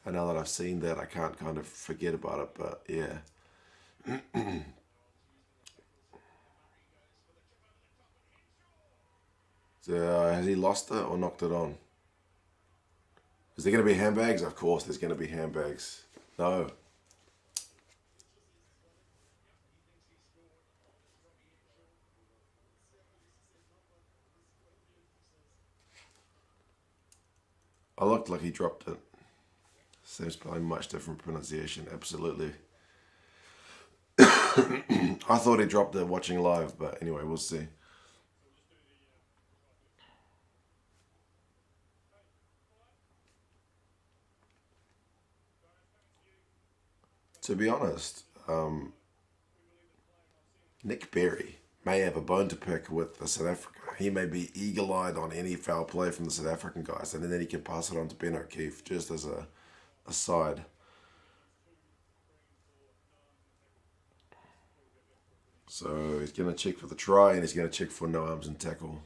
And now that I've seen that, I can't kind of forget about it. But yeah. So, has he lost it or knocked it on? Is there going to be handbags? Of course, there's going to be handbags. No. I looked like he dropped it. Seems probably much different pronunciation. Absolutely. I thought he dropped it watching live, but anyway, we'll see. To be honest, Nick Berry may have a bone to pick with the South Africa. He may be eagle-eyed on any foul play from the South African guys, and then he can pass it on to Ben O'Keefe just as a aside. So he's going to check for the try, and he's going to check for no arms and tackle.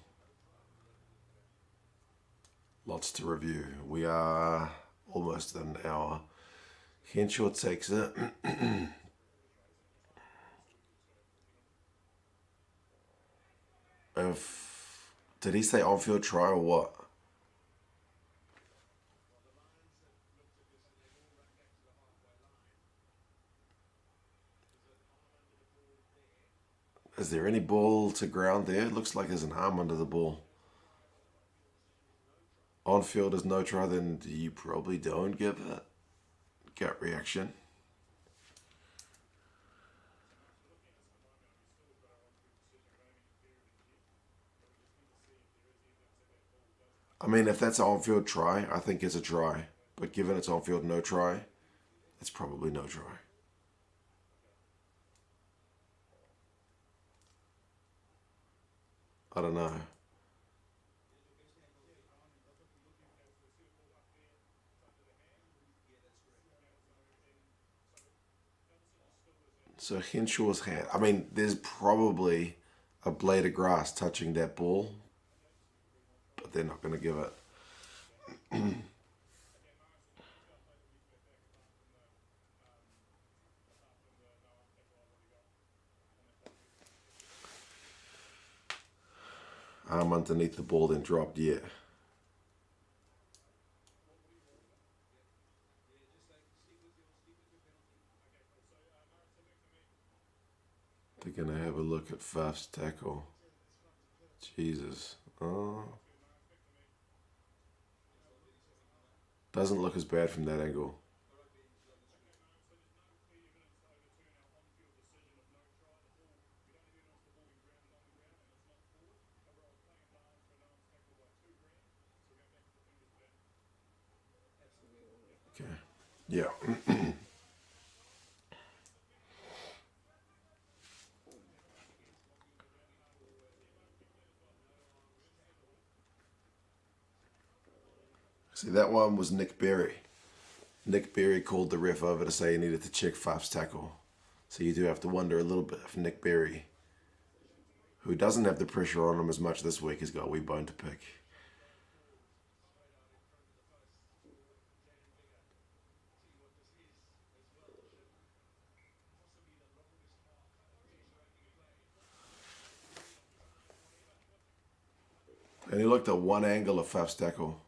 Lots to review. We are almost an hour. Henshaw takes it. If did he say on-field try or what? Is there any ball to ground there? It looks like there's an arm under the ball. On-field is no try, then you probably don't give it. Gut reaction. I mean, if that's an on-field try, I think it's a try. But given it's on-field no try, it's probably no try. I don't know. So Henshaw's hand. I mean, there's probably a blade of grass touching that ball, but they're not going to give it. Arm underneath the ball, then dropped. Yeah. They're going to have a look at Faf's tackle. Jesus. Oh. Doesn't look as bad from that angle. Okay. Yeah. See, that one was Nick Berry. Nick Berry called the ref over to say he needed to check Faf's tackle. So you do have to wonder a little bit if Nick Berry, who doesn't have the pressure on him as much this week, has got a wee bone to pick. And he looked at one angle of Faf's tackle.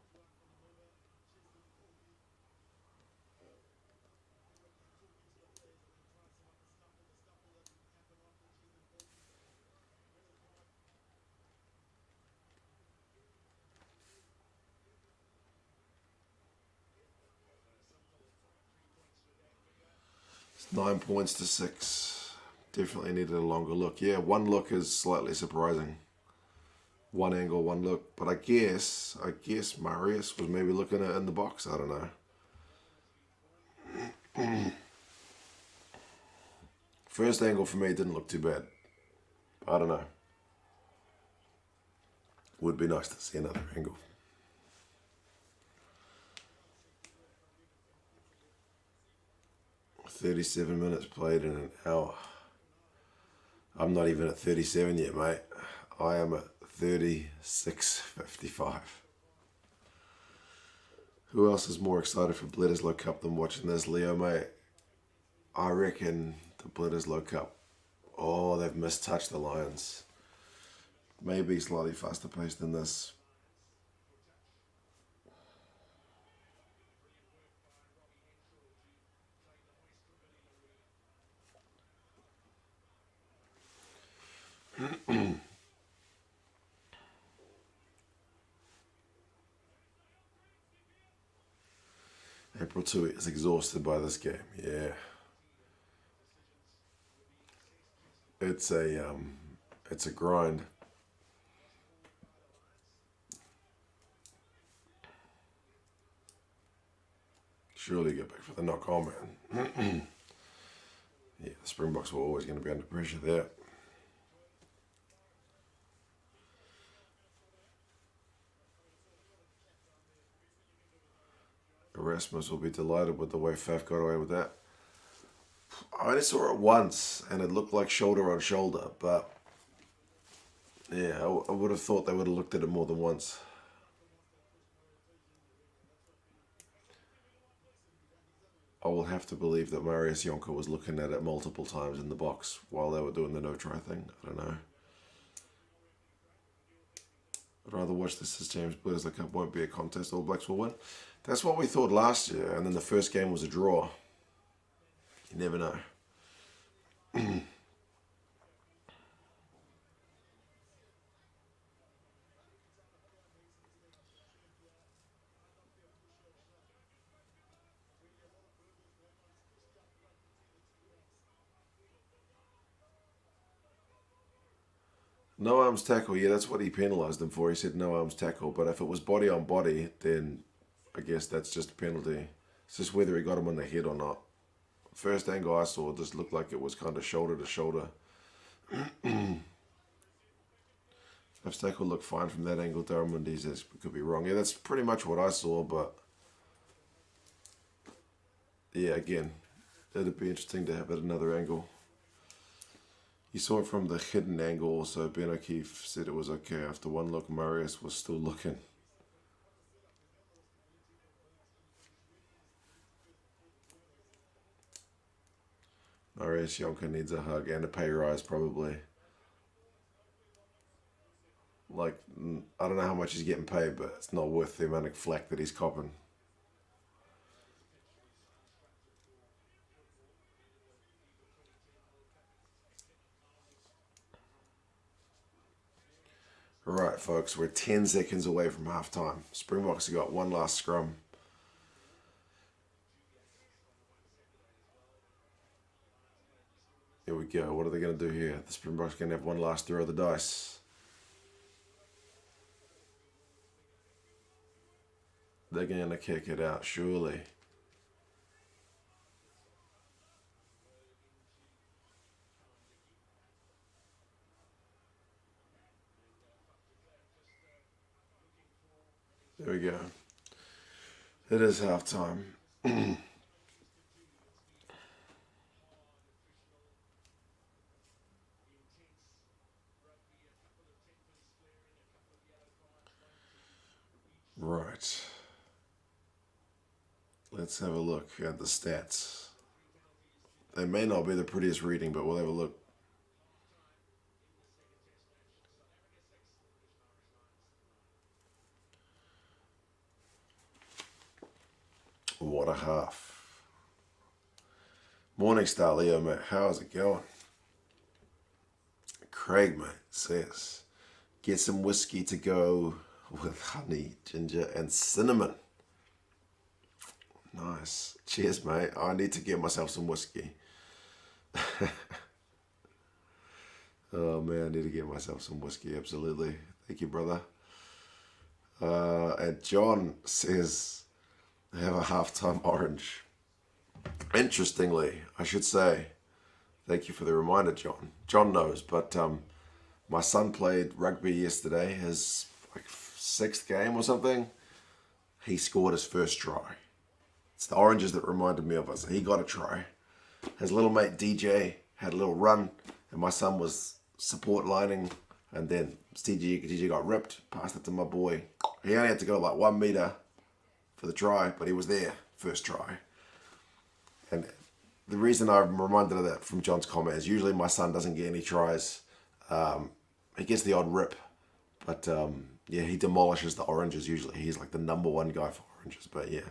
9 points to 6. Definitely needed a longer look. Yeah, one look is slightly surprising. One angle, one look. But I guess Marius was maybe looking at it in the box. I don't know. First angle for me didn't look too bad. I don't know. Would be nice to see another angle. "37 minutes played in an hour." I'm not even at 37 yet, mate. I am at 36:55. Who else is more excited for Bledisloe Cup than watching this, Leo, mate? I reckon the Bledisloe Cup. Oh, they've mistouched the Lions. Maybe slightly faster paced than this. April 2 is exhausted by this game. Yeah. It's a grind. Surely get back for the knock on, man. Yeah, the Springboks were always going to be under pressure there. Erasmus will be delighted with the way Faf got away with that. I only saw it once, and it looked like shoulder on shoulder, but yeah, I would have thought they would have looked at it more than once. I will have to believe that Marius Jonker was looking at it multiple times in the box while they were doing the no-try thing. I don't know. I'd rather watch this as James Bledisloe Cup won't be a contest. All Blacks will win. That's what we thought last year, and then the first game was a draw. You never know. No arms tackle, yeah, that's what he penalised him for. He said no arms tackle, but if it was body on body, then I guess that's just a penalty. It's just whether he got him on the head or not. First angle I saw just looked like it was kind of shoulder to shoulder. If tackle looked fine from that angle, Darren Mundy says could be wrong. Yeah, that's pretty much what I saw, but yeah, again, it'd be interesting to have it another angle. You saw it from the hidden angle also. Ben O'Keefe said it was okay. After one look, Marius was still looking. Marius Jonker needs a hug and a pay rise probably. Like, I don't know how much he's getting paid, but it's not worth the amount of flack that he's copping. Alright, folks, we're 10 seconds away from half time. Springboks have got one last scrum. Here we go. What are they going to do here? The Springboks are going to have one last throw of the dice. They're going to kick it out, surely. There we go. It is half time. Right. Let's have a look at the stats. They may not be the prettiest reading, but we'll have a look. What a half. Morning star, Leo, mate. How's it going? Craig, mate, says, get some whiskey to go with honey, ginger, and cinnamon. Nice. Cheers, mate. I need to get myself some whiskey. Oh man, I need to get myself some whiskey. Absolutely. Thank you, brother. And John says, have a halftime orange. Interestingly, I should say, thank you for the reminder, John. John knows, but my son played rugby yesterday, his like sixth game or something. He scored his first try. It's the oranges that reminded me of us. He got a try. His little mate DJ had a little run, and my son was support lining, and then DJ got ripped, passed it to my boy. He only had to go like 1 meter for the try, but he was there, first try. And the reason I'm reminded of that from John's comment is usually my son doesn't get any tries. He gets the odd rip, but yeah, he demolishes the oranges usually. He's like the number one guy for oranges, but yeah.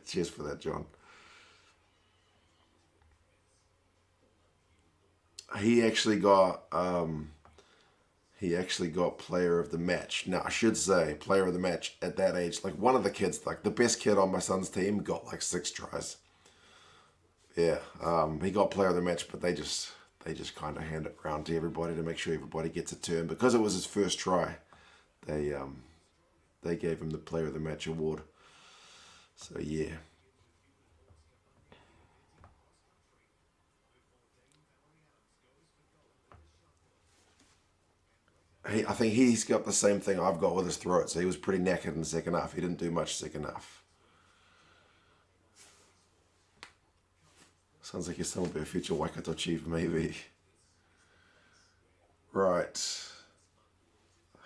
Cheers for that, John. He actually got player of the match. Now I should say player of the match at that age. Like one of the kids, like the best kid on my son's team, got like 6 tries. Yeah, he got player of the match, but they just kind of hand it around to everybody to make sure everybody gets a turn because it was his first try. They gave him the player of the match award. So yeah. I think he's got the same thing I've got with his throat, so he was pretty knackered in the second half. He didn't do much second half. Sounds like your son will be a future Waikato chief, maybe. Right.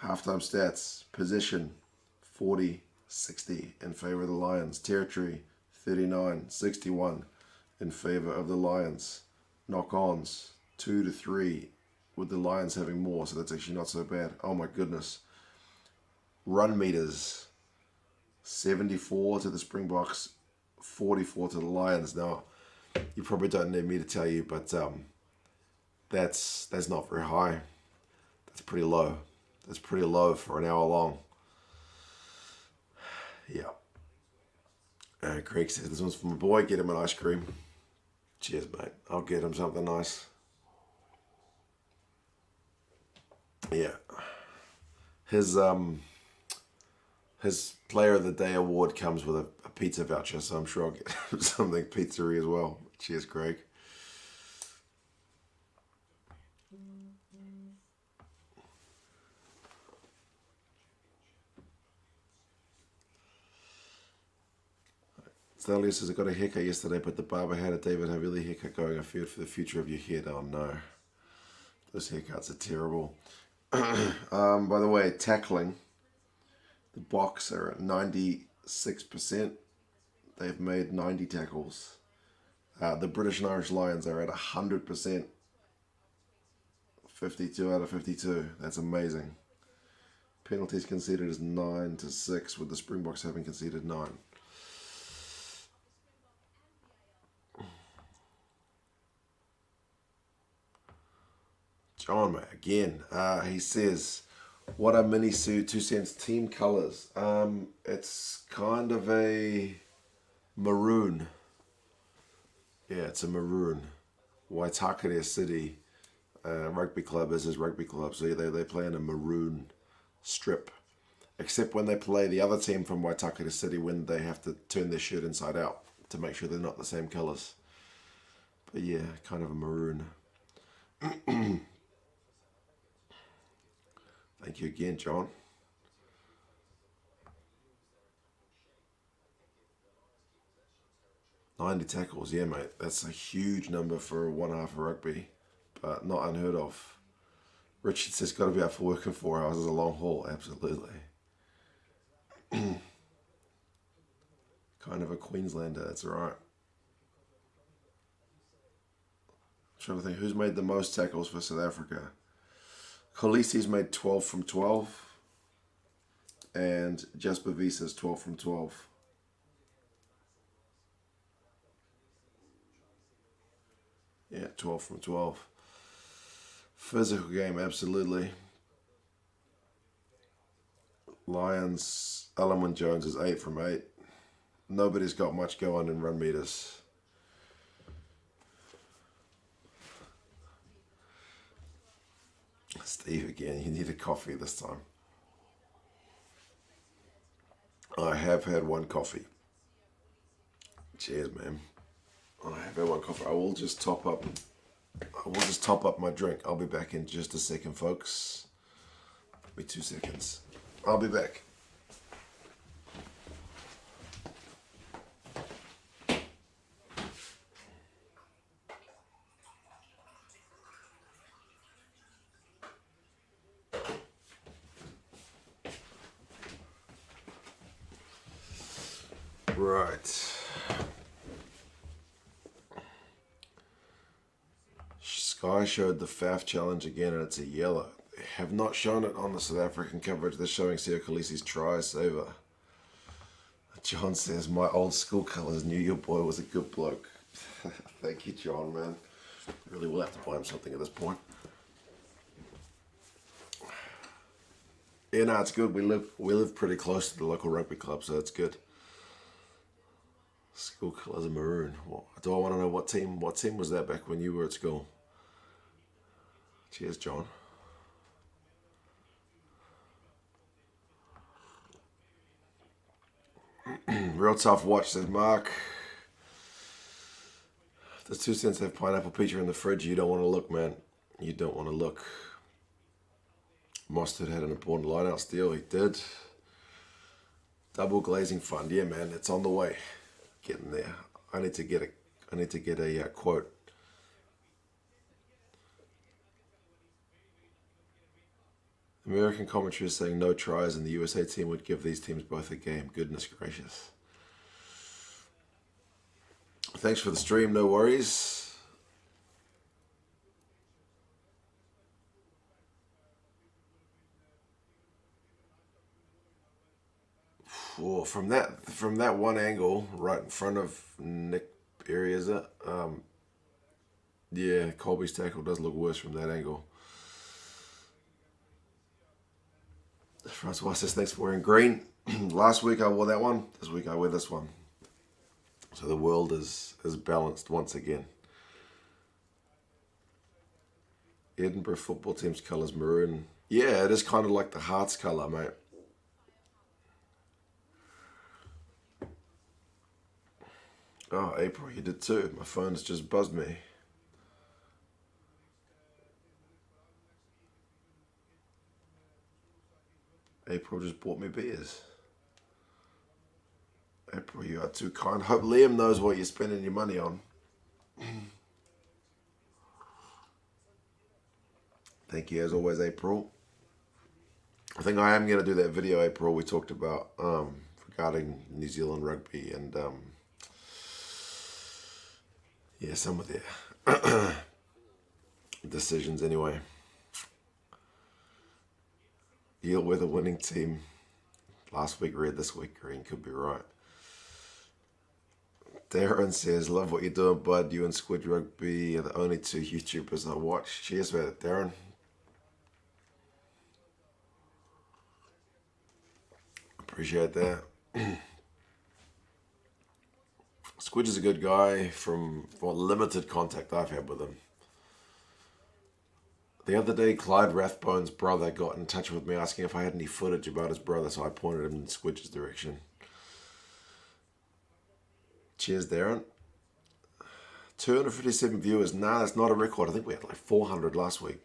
Halftime stats. Position 40-60 in favor of the Lions. Territory 39-61 in favor of the Lions. Knock-ons 2-3 with the Lions having more, so that's actually not so bad. Oh my goodness. Run meters 74 to the Springboks, 44 to the Lions. Now, you probably don't need me to tell you, but that's not very high. That's pretty low. That's pretty low for an hour long. Yeah. Craig says, this one's for my boy. Get him an ice cream. Cheers, mate. I'll get him something nice. Yeah. His Player of the Day award comes with a pizza voucher, so I'm sure I'll get something pizzery as well. Cheers, Craig. Thalia says, I got a haircut yesterday, but the barber had a David Havili haircut going. I feared for the future of your head. Oh no. Those haircuts are terrible. By the way, tackling. The Boks are at 96%. They've made 90 tackles. The British and Irish Lions are at 100%. 52 out of 52. That's amazing. Penalties conceded is 9-6, with the Springboks having conceded 9. John, mate, again, he says, what are Mini 2 Cents team colours? It's kind of a maroon. Yeah, it's a maroon. Waitakere City Rugby Club is his rugby club, so they play in a maroon strip. Except when they play the other team from Waitakere City, when they have to turn their shirt inside out to make sure they're not the same colours. But yeah, kind of a maroon. Thank you again, John. "90 tackles, yeah, mate. That's a huge number for one half of rugby, but not unheard of. Richard says, got to be out for work in 4 hours is a long haul. Absolutely. Kind of a Queenslander, that's right. I'm trying to think, who's made the most tackles for South Africa? Kolisi's made 12 from 12, and Jasper Visa's 12 from 12. Yeah, 12 from 12. Physical game, absolutely. Lions, Alan Jones is 8 from 8. Nobody's got much going in run meters. Steve again, you need a coffee this time. I have had one coffee. Cheers, man. I have had one coffee. I will just top up. I will just top up my drink. I'll be back in just a second, folks. Give me 2 seconds. I'll be back. Right. Sky showed the FAF challenge again and it's a yellow. They have not shown it on the South African coverage. They're showing Sio Khaleesi's try saver. John says, my old school colours knew your boy was a good bloke. Thank you, John, man. Really will have to buy him something at this point. Yeah, no, it's good. We live pretty close to the local rugby club, so it's good. School colours are maroon. Do I want to know what team was that back when you were at school? Cheers, John. Real tough watch, says Mark. If there's 2 cents have pineapple pizza in the fridge, you don't want to look, man. You don't want to look. Mostert had an important line-out steal. He did. Double glazing fund. Yeah, man, it's on the way. Getting there. I need to get a quote. American commentary is saying no tries and the USA team would give these teams both a game. Goodness gracious. Thanks for the stream, no worries. Oh, from that one angle, right in front of Nick Berrieza, yeah, Colby's tackle does look worse from that angle. Francois says, thanks for wearing green. Last week I wore that one. This week I wear this one. So the world is balanced once again. Edinburgh football team's colour's maroon. Yeah, it is kind of like the Hearts colour, mate. Oh, April, you did too. My phone's just buzzed me. April just bought me beers. April, you are too kind. Hope Liam knows what you're spending your money on. Thank you as always, April. I think I am going to do that video, April, we talked about regarding New Zealand rugby and yeah, some of their decisions anyway. Deal with a winning team. Last week red, this week green. Could be right. Darren says, love what you're doing, bud. You and Squid Rugby are the only 2 YouTubers I watch. Cheers for that, Darren. Appreciate that. Squid is a good guy from what limited contact I've had with him. The other day, Clyde Rathbone's brother got in touch with me asking if I had any footage about his brother, so I pointed him in Squid's direction. Cheers, Darren. 257 viewers. Nah, that's not a record. I think we had like 400 last week.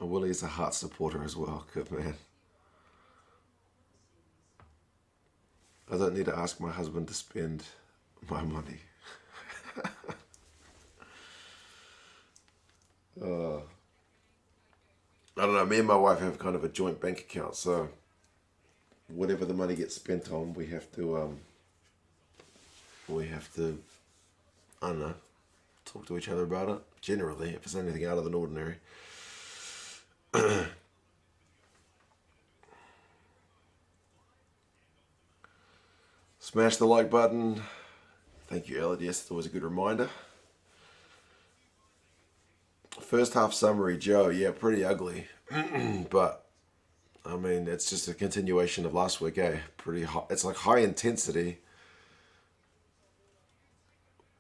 Willie's a Heart supporter as well. Good man. I don't need to ask my husband to spend my money. I don't know, me and my wife have kind of a joint bank account, so whatever the money gets spent on, we have to, I don't know, talk to each other about it, generally, if it's anything out of the ordinary. Smash the like button. Thank you, Elliot. Yes, it's always a good reminder. First half summary, Joe. Yeah, pretty ugly. But, I mean, it's just a continuation of last week, eh? Pretty high. It's like high intensity.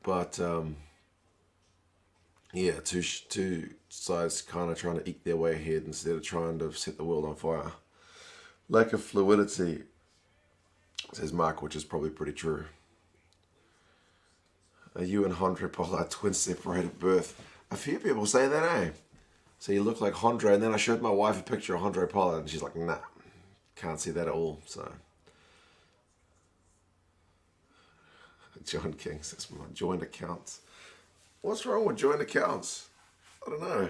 But, Yeah, two sides kind of trying to eke their way ahead instead of trying to set the world on fire. Lack of fluidity, says Mark, which is probably pretty true. Are you and Andre Pollard twins separated at birth? A few people say that, eh? So you look like Andre, and then I showed my wife a picture of Andre Pollard, and she's like, nah, can't see that at all. So, John King says, my joint accounts. What's wrong with joint accounts? I don't know.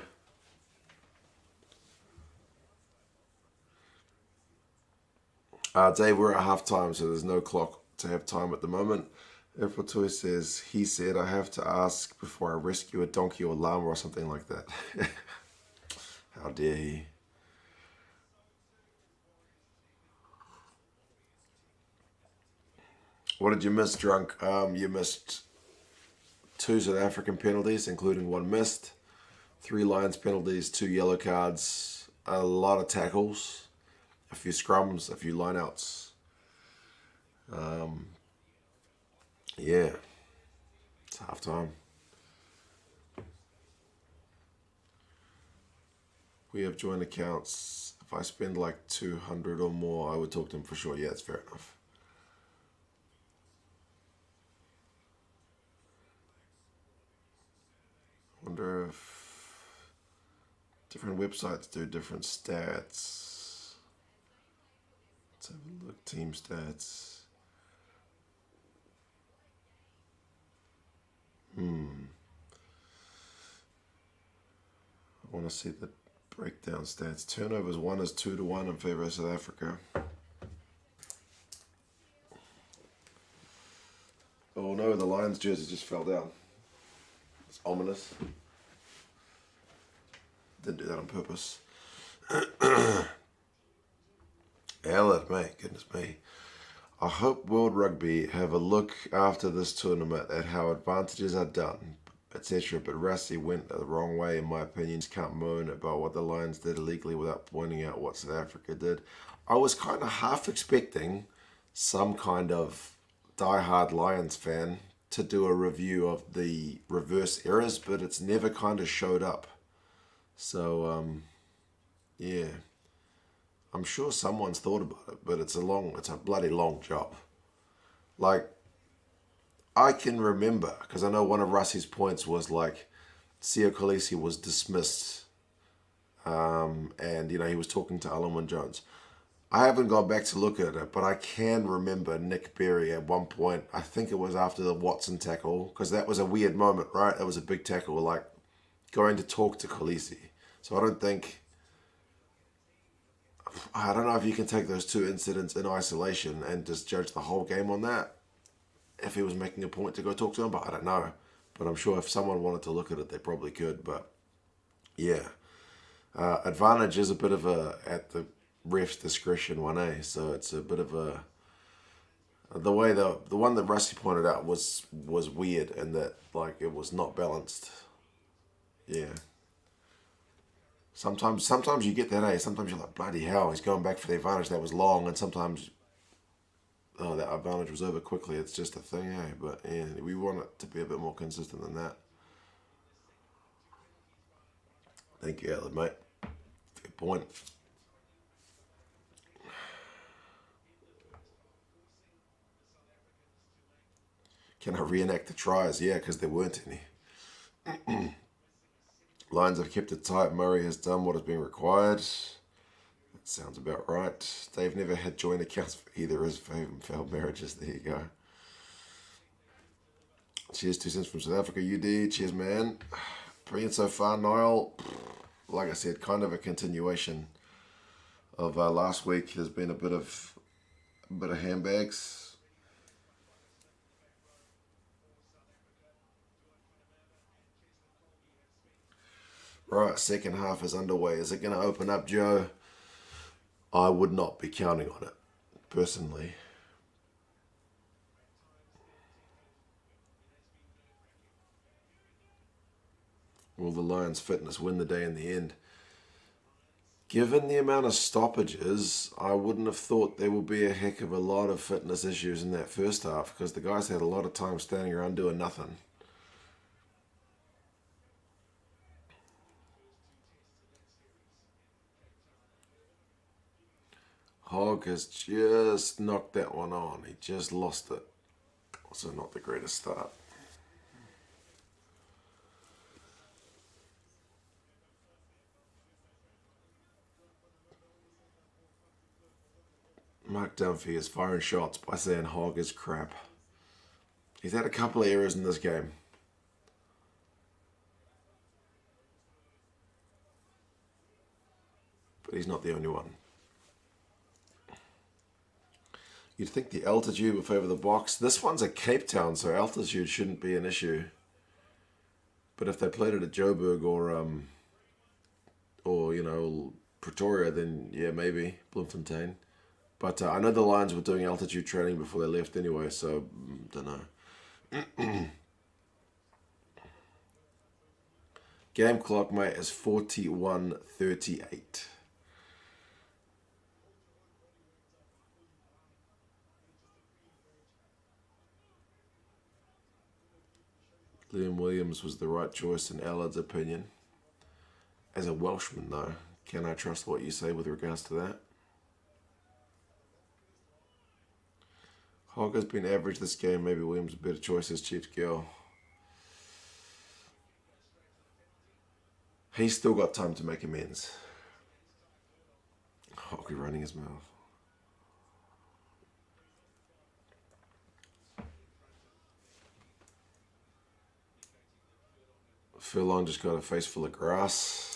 Dave, we're at halftime, so there's no clock to have time at the moment. April Toy says, he said, I have to ask before I rescue a donkey or llama or something like that. How dare he? What did you miss, Drunk? You missed 2 South African penalties, including 1 missed, 3 Lions penalties, 2 yellow cards, a lot of tackles, a few scrums, a few lineouts. Yeah, it's half time. We have joint accounts. If I spend like 200 or more, I would talk to him for sure. Yeah, it's fair enough. Wonder if different websites do different stats. Let's have a look. Team stats. I want to see the breakdown stats. Turnovers 1 is 2-1 in favor of South Africa. Oh no, the Lions jersey just fell down. It's ominous. Didn't do that on purpose. Alert, mate, goodness me. I hope World Rugby have a look after this tournament at how advantages are done, etc. But Rassie went the wrong way, in my opinion. Just can't moan about what the Lions did illegally without pointing out what South Africa did. I was kind of half expecting some kind of diehard Lions fan to do a review of the reverse errors, but it's never kind of showed up. So, yeah. I'm sure someone's thought about it, but it's a bloody long job. Like, I can remember, because I know one of Russie's points was like, Sio Kolisi was dismissed, and, he was talking to Alan Jones. I haven't gone back to look at it, but I can remember Nick Berry at one point, I think it was after the Watson tackle, because that was a weird moment, right? That was a big tackle, like, going to talk to Kolisi. So I don't know if you can take those 2 incidents in isolation and just judge the whole game on that. If he was making a point to go talk to him, but I don't know. But I'm sure if someone wanted to look at it, they probably could. But yeah, advantage is a bit of a at the ref's discretion one, eh? So it's a bit of a the way the one that Rusty pointed out was weird and that like it was not balanced. Yeah. Sometimes you get that, eh? Sometimes you're like, bloody hell, he's going back for the advantage that was long, and sometimes, oh, that advantage was over quickly. It's just a thing, eh? But yeah, we want it to be a bit more consistent than that. Thank you, Alan, mate. Fair point. Can I reenact the tries? Yeah, because there weren't any. Lions have kept it tight. Murray has done what has been required. That sounds about right. They've never had joint accounts for either his failed marriages. There you go. Cheers, 2 cents from South Africa, UD. Cheers, man. Brilliant so far, Niall. Like I said, kind of a continuation of last week. There's been a bit of handbags. Right, second half is underway. Is it going to open up, Joe? I would not be counting on it, personally. Will the Lions' fitness win the day in the end? Given the amount of stoppages, I wouldn't have thought there would be a heck of a lot of fitness issues in that first half because the guys had a lot of time standing around doing nothing. Hog has just knocked that one on. He just lost it. Also not the greatest start. Mark Dunphy is firing shots by saying Hog is crap. He's had a couple of errors in this game. But he's not the only one. You'd think the altitude would favour the Boks. This one's at Cape Town, so altitude shouldn't be an issue. But if they played it at Joburg or you know, Pretoria, then yeah, maybe Bloemfontein. But I know the Lions were doing altitude training before they left anyway, so don't know. Game clock, mate, is 41:38. Liam Williams was the right choice in Allard's opinion. As a Welshman, though, can I trust what you say with regards to that? Hog has been average this game. Maybe Williams a better choice as Chiefs girl. He's still got time to make amends. Hog running his mouth. Furlong just got a face full of grass.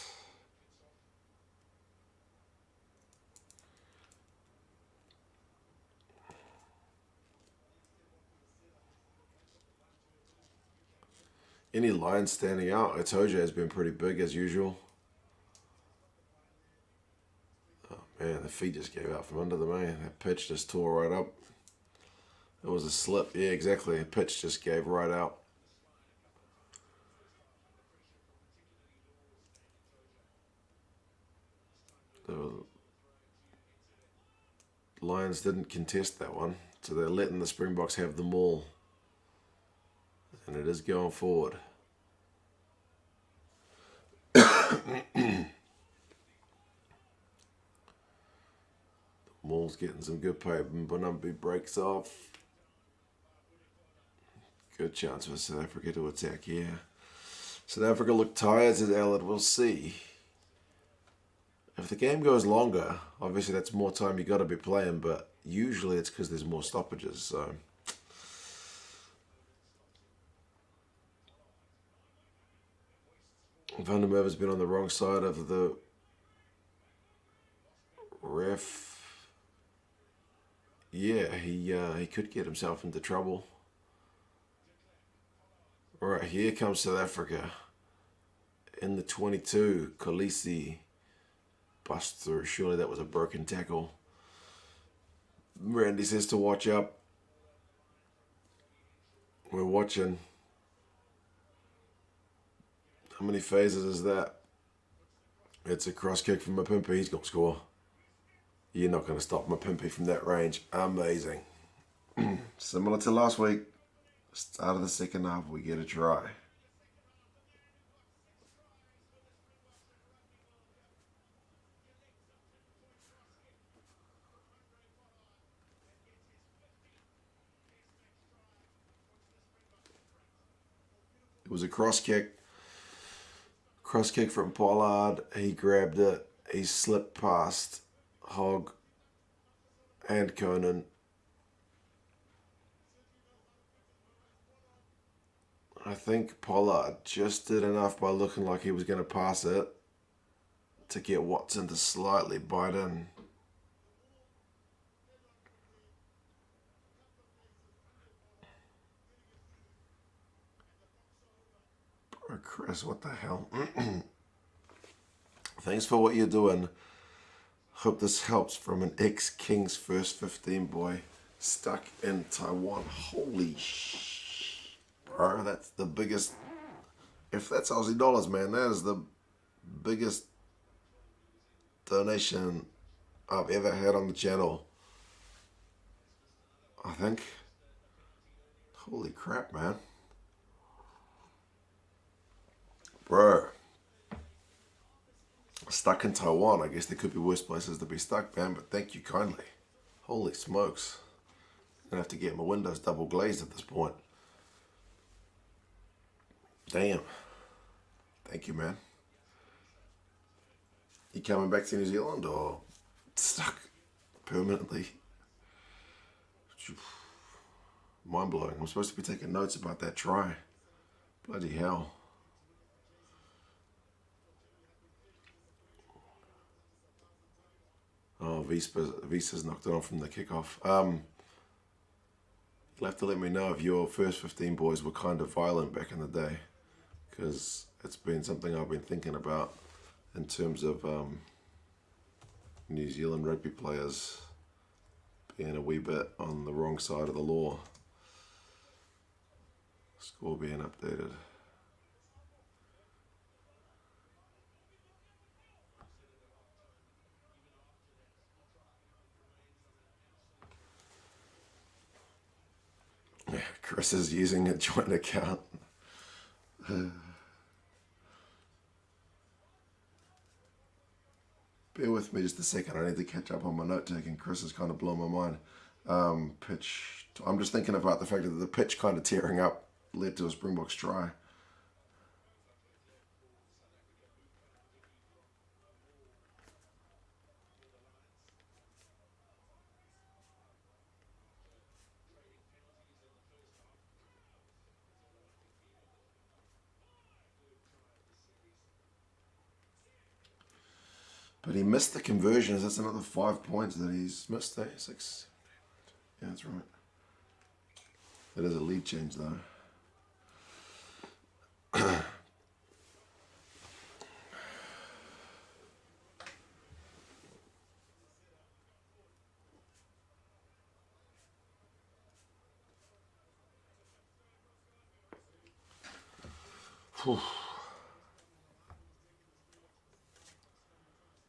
Any lines standing out? Itoja has been pretty big as usual. Oh man, the feet just gave out from under the man. That pitch just tore right up. It was a slip. Yeah, exactly. The pitch just gave right out. The Lions didn't contest that one, so they're letting the Springboks have the maul. And it is going forward. Maul's getting some good pay. Bonumbi breaks off. Good chance for South Africa to attack here. South Africa look tired, says Allard. We'll see. If the game goes longer, obviously that's more time you got to be playing, but usually it's because there's more stoppages. So Van der Merwe's been on the wrong side of the ref. Yeah, he could get himself into trouble. All right, here comes South Africa. In the 22, Kolisi bust through. Surely that was a broken tackle. Randy says to watch up. We're watching. How many phases is that? It's a cross kick from Mapimpi. He's going to score. You're not going to stop Mapimpi from that range. Amazing. Similar to last week. Start of the second half, we get a try. It was a cross kick. Cross kick from Pollard. He grabbed it. He slipped past Hogg and Conan. I think Pollard just did enough by looking like he was going to pass it to get Watson to slightly bite in. Bro, Chris, what the hell? Thanks for what you're doing. Hope this helps from an ex-Kings First 15 boy stuck in Taiwan. Holy bro, that's the biggest. If that's Aussie dollars, man, that is the biggest donation I've ever had on the channel. I think. Holy crap, man. Bro. Stuck in Taiwan. I guess there could be worse places to be stuck, man, but thank you kindly. Holy smokes. I'm going to have to get my windows double glazed at this point. Damn. Thank you, man. You coming back to New Zealand or stuck permanently? Mind blowing. I'm supposed to be taking notes about that try. Bloody hell. Oh, Visa's knocked it on from the kickoff. You'll have to let me know if your first 15 boys were kind of violent back in the day, because it's been something I've been thinking about in terms of New Zealand rugby players being a wee bit on the wrong side of the law. Score being updated. Chris is using a joint account. Bear with me just a second. I need to catch up on my note taking. Chris has kind of blown my mind. Pitch. I'm just thinking about the fact that the pitch kind of tearing up led to a Springboks try. But he missed the conversions. That's another 5 points that he's missed there. 6. Yeah, that's right. That is a lead change, though.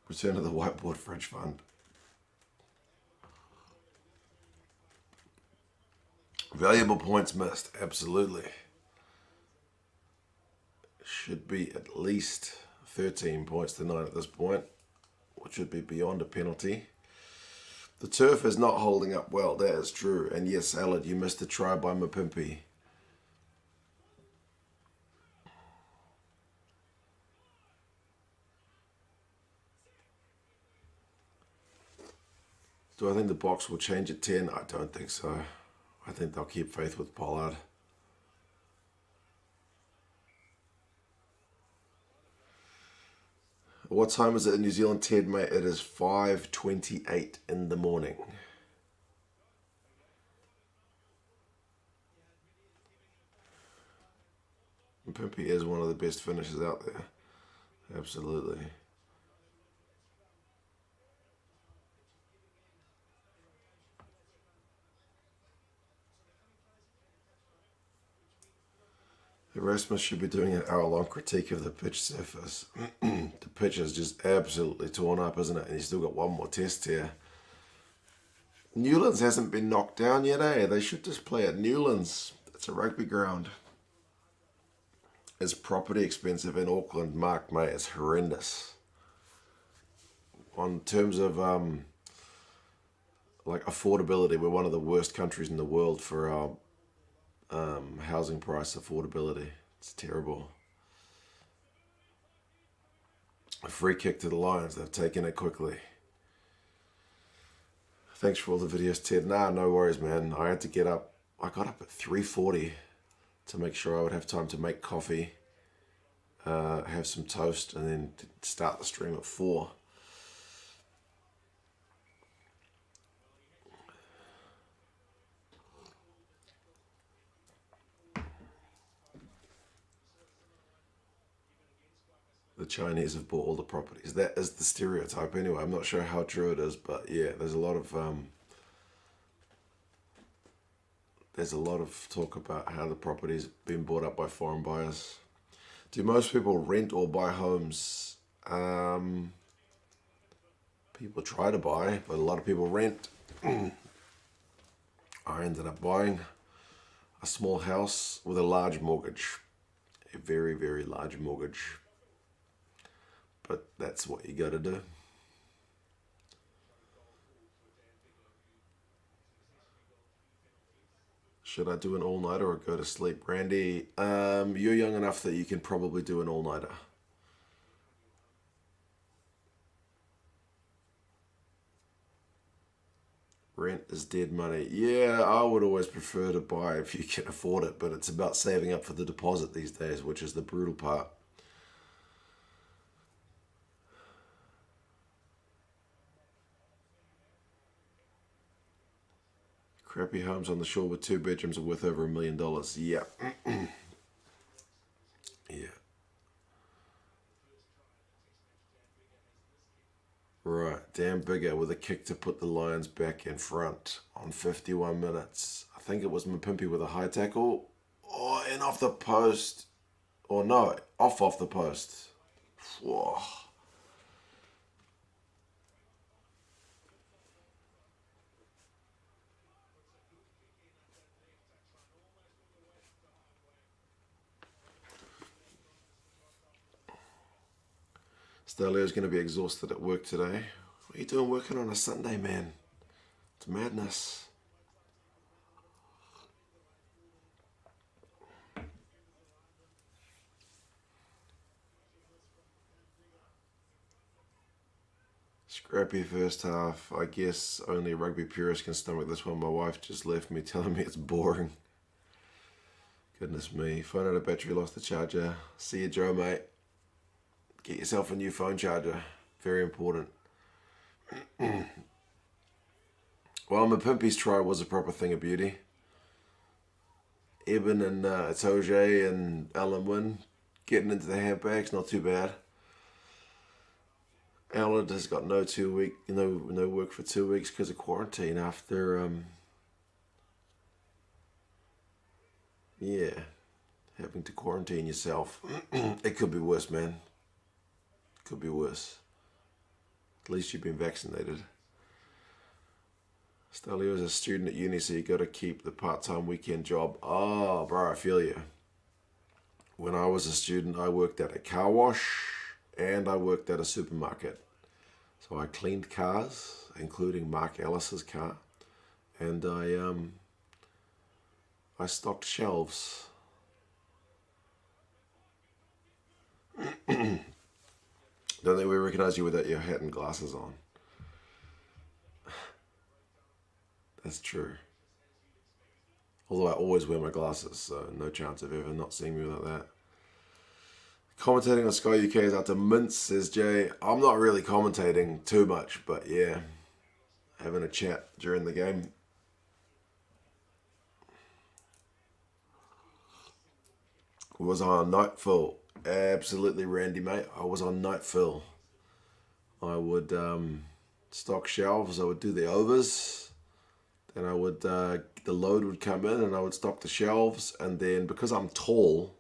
Return to the whiteboard fridge fund. Valuable points missed, absolutely. Should be at least 13 points to 9 at this point, which would be beyond a penalty. The turf is not holding up well, that is true. And yes, Alad, you missed a try by Mapimpi. Do I think the Boks will change at 10? I don't think so. I think they'll keep faith with Pollard. What time is it in New Zealand, Ted, mate? It is 5:28 in the morning. Pimpy is one of the best finishers out there. Absolutely. Erasmus should be doing an hour-long critique of the pitch surface. The pitch is just absolutely torn up, isn't it? And he's still got one more test here. Newlands hasn't been knocked down yet, eh? They should just play at Newlands. It's a rugby ground. Is property expensive in Auckland? Mark, mate, it's horrendous. On terms of like affordability, we're one of the worst countries in the world for our housing price affordability. It's terrible. A free kick to the Lions. They've taken it quickly. Thanks for all the videos, Ted. Nah, no worries, man. I had to get up. I got up at 3:40 to make sure I would have time to make coffee, have some toast, and then start the stream at 4. The Chinese have bought all the properties. That is the stereotype anyway. I'm not sure how true it is, but yeah, there's a lot of talk about how the property's been bought up by foreign buyers. Do most people rent or buy homes? People try to buy, but a lot of people rent. I ended up buying a small house with a large mortgage. A very, very large mortgage. but that's what you got to do. Should I do an all-nighter or go to sleep? Randy, you're young enough that you can probably do an all-nighter. Rent is dead money. Yeah, I would always prefer to buy if you can afford it, but it's about saving up for the deposit these days, which is the brutal part. Crappy homes on the shore with 2 bedrooms are worth over $1 million. Yeah. Yeah. Right. Dan Bigger with a kick to put the Lions back in front on 51 minutes. I think it was Mpimpy with a high tackle. Oh, in off the post. Or no, off the post. Whoa. Stelio's going to be exhausted at work today. What are you doing working on a Sunday, man? It's madness. Scrappy first half. I guess only rugby purists can stomach this one. My wife just left me telling me it's boring. Goodness me. Phone out of battery, lost the charger. See you, Joe, mate. Get yourself a new phone charger. Very important. Well, Mpimpy's try was a proper thing of beauty. Eben and Itoje and Alan Wynn getting into the handbags, not too bad. Alan has got no work for 2 weeks because of quarantine after having to quarantine yourself. It could be worse, man. Could be worse. At least you've been vaccinated. Stelio is a student at uni, so you got to keep the part-time weekend job. Oh, bro, I feel you. When I was a student, I worked at a car wash and I worked at a supermarket. So I cleaned cars, including Mark Ellis's car, and I stocked shelves. Don't think we recognize you without your hat and glasses on. That's true. Although I always wear my glasses, so no chance of ever not seeing me without that. Commentating on Sky UK is out to Mince, says Jay. I'm not really commentating too much, but yeah, having a chat during the game. Was I on night fill? Absolutely, Randy, mate. I was on night fill. I would stock shelves. I would do the overs. Then I would the load would come in, and I would stock the shelves. And then because I'm tall,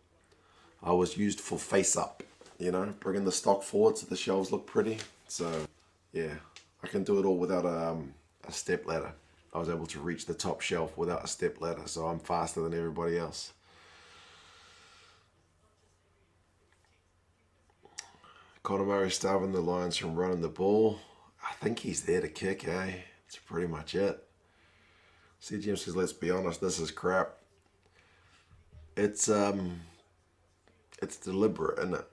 I was used for face up. Bringing the stock forward so the shelves look pretty. So yeah, I can do it all without a step ladder. I was able to reach the top shelf without a step ladder, so I'm faster than everybody else. Conor Murray starving the Lions from running the ball. I think he's there to kick, eh? That's pretty much it. CGM says, let's be honest, this is crap. It's deliberate, isn't it?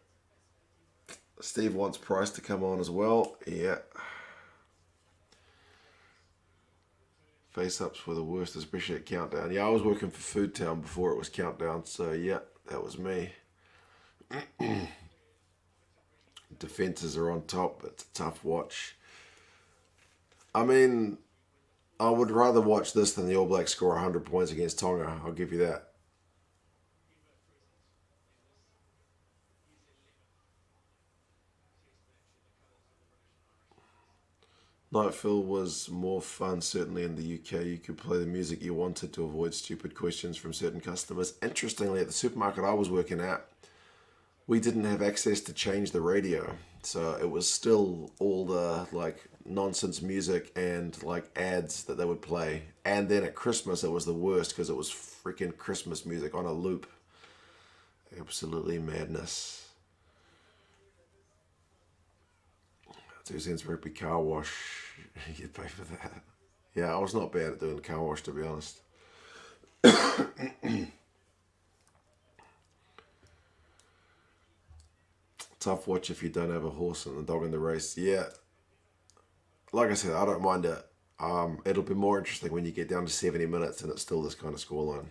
Steve wants Price to come on as well. Yeah. Face-ups were the worst, especially at Countdown. Yeah, I was working for Food Town before it was Countdown, so yeah, that was me. Defences are on top. It's a tough watch. I mean, I would rather watch this than the All Blacks score 100 points against Tonga. I'll give you that. Nightfill was more fun, certainly in the UK. You could play the music you wanted to avoid stupid questions from certain customers. Interestingly, at the supermarket I was working at, we didn't have access to change the radio. So it was still all the nonsense music and ads that they would play. And then at Christmas it was the worst because it was freaking Christmas music on a loop. Absolutely madness. 2 cents rugby car wash. You pay for that. Yeah, I was not bad at doing the car wash, to be honest. Tough watch if you don't have a horse and a dog in the race. Yeah, like I said, I don't mind it. It'll be more interesting when you get down to 70 minutes and it's still this kind of scoreline.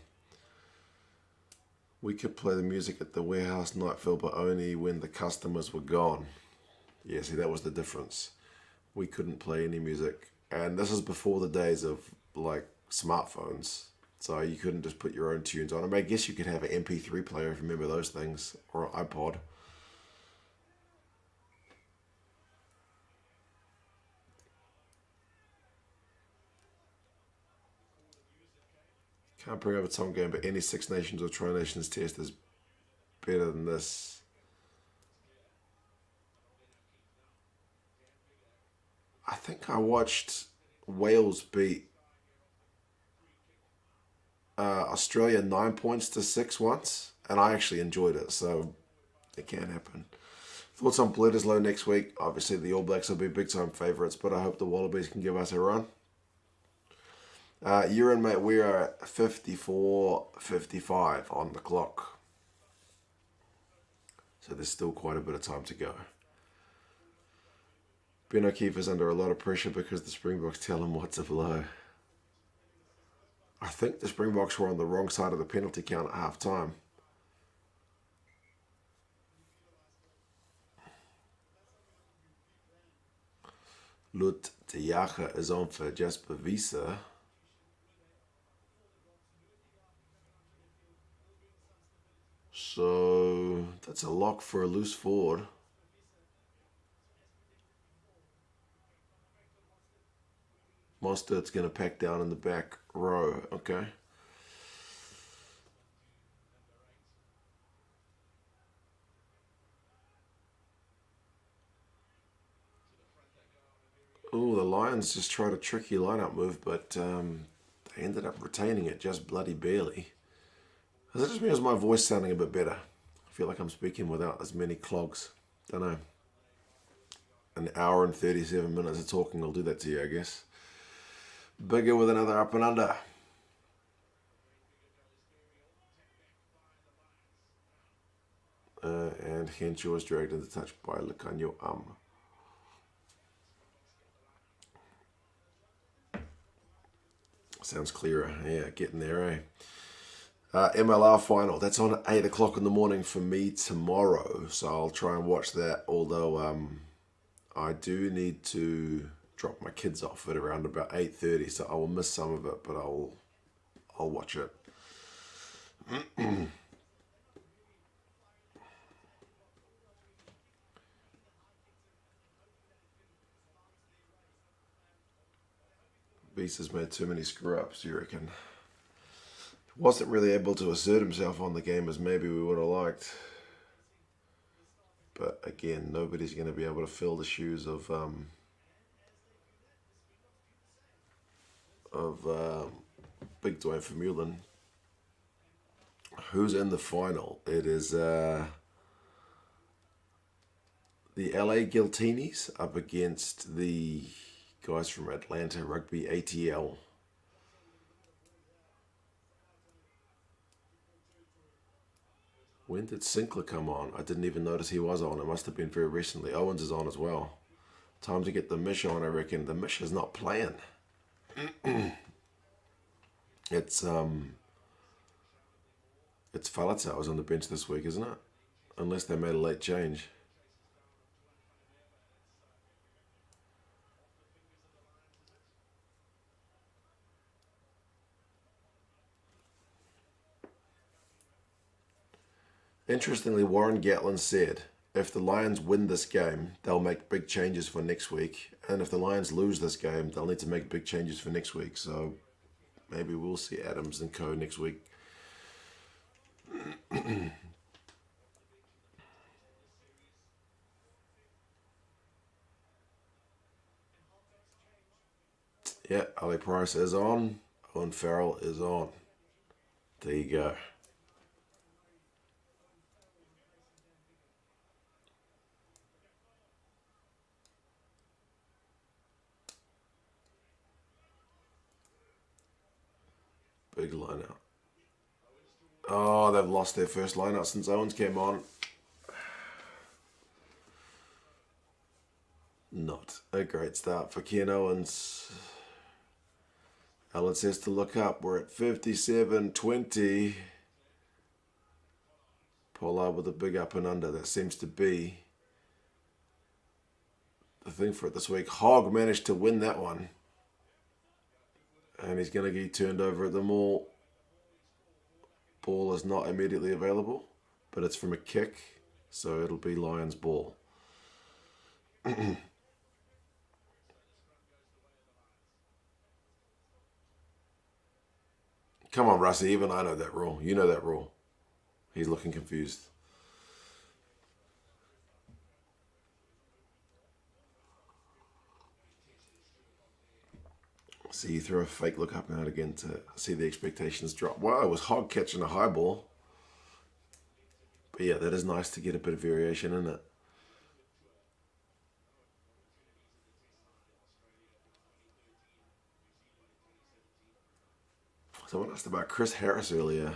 We could play the music at the warehouse Nightfield, but only when the customers were gone. Yeah, see, that was the difference. We couldn't play any music. And this is before the days of, like, smartphones. So you couldn't just put your own tunes on. I mean, I guess you could have an MP3 player if you remember those things, or an iPod. Can't bring up a Tom game, but any Six Nations or Tri Nations test is better than this. I think I watched Wales beat Australia 9 points to 6 once, and I actually enjoyed it, so it can happen. Thoughts on Bledisloe next week? Obviously, the All Blacks will be big time favourites, but I hope the Wallabies can give us a run. You're in, mate. We are at 54:55 on the clock. So there's still quite a bit of time to go. Ben O'Keefe is under a lot of pressure because the Springboks tell him what to blow. I think the Springboks were on the wrong side of the penalty count at half time. Lut Tejacha is on for Jasper Wiese. So that's a lock for a loose forward. Mostert's going to pack down in the back row. Okay. Oh, the Lions just tried a tricky lineup move, but they ended up retaining it just bloody barely. Is it just me or is my voice sounding a bit better? I feel like I'm speaking without as many clogs. Don't know. An hour and 37 minutes of talking will do that to you, I guess. Bigger with another up and under. And Henshaw was dragged into touch by Lecanio Sounds clearer. Yeah, getting there, eh? MLR final. That's on at 8 o'clock in the morning for me tomorrow. So I'll try and watch that. Although I do need to drop my kids off at around about 8:30. So I will miss some of it, but I'll watch it. Beast has made too many screw-ups, you reckon? Wasn't really able to assert himself on the game as maybe we would have liked. But again, nobody's going to be able to fill the shoes of Big Dwayne Vermeulen. Who's in the final? It is the LA Giltinis up against the guys from Atlanta Rugby ATL. When did Sinclair come on? I didn't even notice he was on. It must have been very recently. Owens is on as well. Time to get the Mish on, I reckon. The Mish is not playing. It's Falatau was on the bench this week, isn't it? Unless they made a late change. Interestingly, Warren Gatlin said, if the Lions win this game, they'll make big changes for next week. And if the Lions lose this game, they'll need to make big changes for next week. So maybe we'll see Adams and co next week. Yeah, Ali Price is on. Owen Farrell is on. There you go. Big line out. Oh, they've lost their first line out since Owens came on. Not a great start for Ken Owens. Alan says to look up. We're at 57-20. Pollard with a big up and under. That seems to be the thing for it this week. Hogg managed to win that one. And he's going to get turned over at the maul. Ball is not immediately available, but it's from a kick, so it'll be Lions ball. Come on, Rusty, even I know that rule. You know that rule. He's looking confused. So you throw a fake look up and out again to see the expectations drop. Wow, it was Hogg catching a high ball. But yeah, that is nice to get a bit of variation in it. Someone asked about Chris Harris earlier.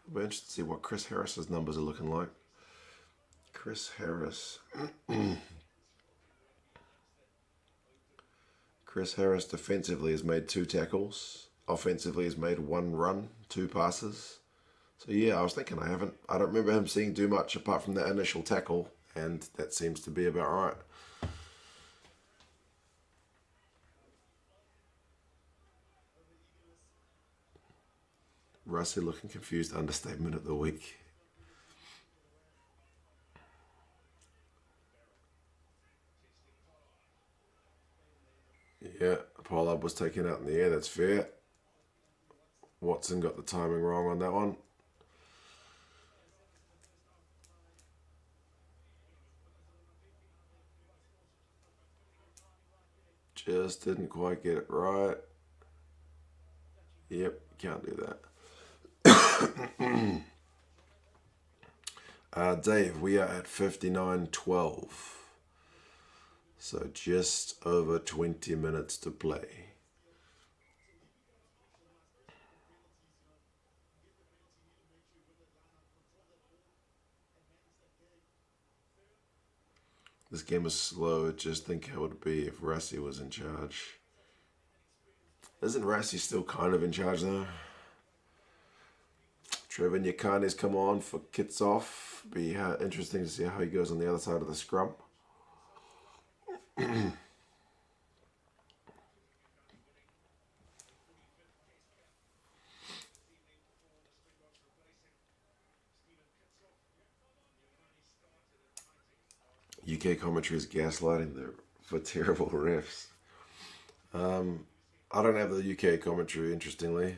I'll be interested to see what Chris Harris's numbers are looking like. Chris Harris. Chris Harris defensively has made 2 tackles. Offensively has made 1 run, 2 passes. So yeah, I was thinking I don't remember him seeing too much apart from that initial tackle, and that seems to be about right. Rusty looking confused, understatement of the week. Yeah, Pollard was taken out in the air, that's fair. Watson got the timing wrong on that one. Just didn't quite get it right. Yep, can't do that. Dave, we are at 59-12. So just over 20 minutes to play. This game is slow. Just think how it would be if Rassi was in charge. Isn't Rassi still kind of in charge though? Trevor Nyakane's come on for kits off. Be interesting to see how he goes on the other side of the scrum. UK commentary is gaslighting for terrible refs. I don't have the UK commentary, interestingly.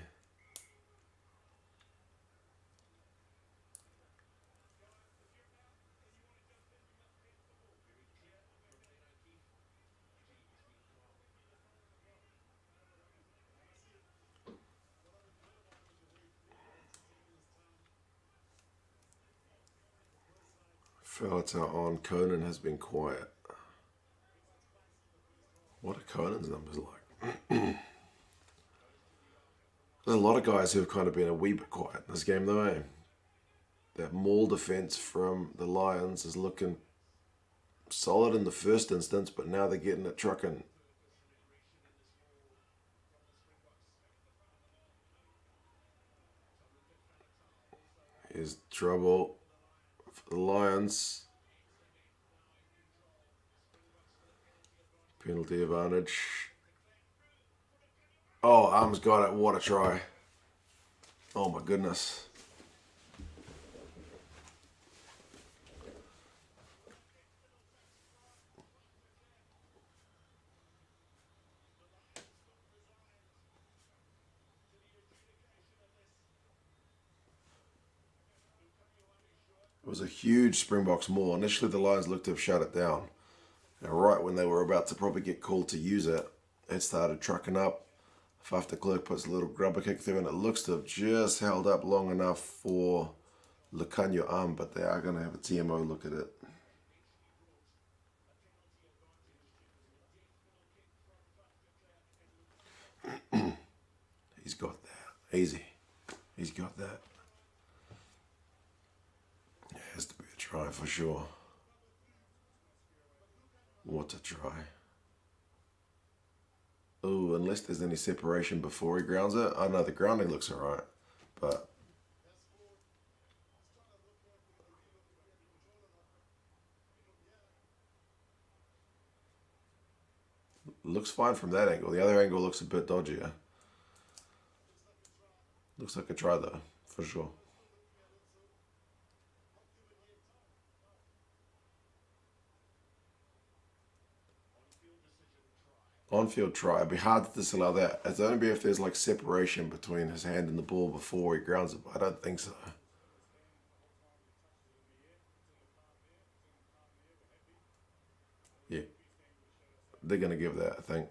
Felata on Conan has been quiet. What are Conan's numbers like? There's a lot of guys who have kind of been a wee bit quiet in this game though, eh? That maul defense from the Lions is looking solid in the first instance, but now they're getting it trucking. Here's trouble for the Lions. Penalty advantage. Oh, Arm's got it. What a try. Oh my goodness. It was a huge Springboks maul. Initially the Lions looked to have shut it down. And right when they were about to probably get called to use it, it started trucking up. Faf de Klerk puts a little grubber kick through and it looks to have just held up long enough for Lucanio Arm, but they are going to have a TMO look at it. He's got that. Easy. He's got that. It has to be a try for sure. What a try. Oh, unless there's any separation before he grounds it. Oh no, the grounding looks alright. But looks fine from that angle. The other angle looks a bit dodgier. Looks like a try though, for sure. On-field try. It'd be hard to disallow that. It'd only be if there's like separation between his hand and the ball before he grounds it. But I don't think so. Yeah, they're gonna give that, I think.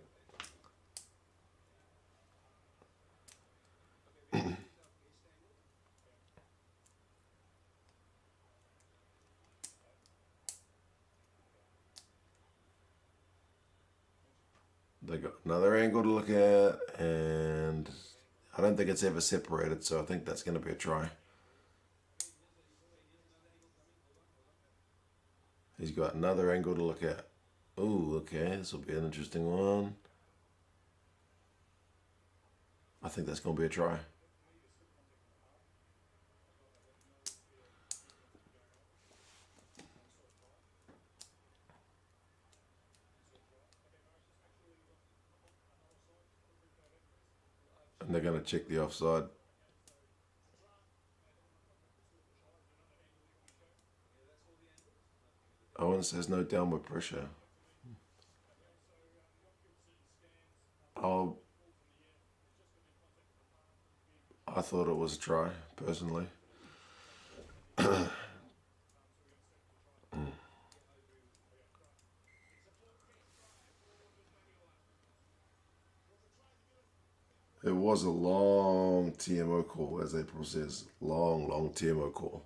They got another angle to look at, and I don't think it's ever separated, so I think that's going to be a try. He's got another angle to look at. Oh, okay, this will be an interesting one. I think that's going to be a try. And they're going to check the offside. Owen says no downward pressure. Oh, I thought it was a try, personally. It was a long TMO call, as April says. Long TMO call.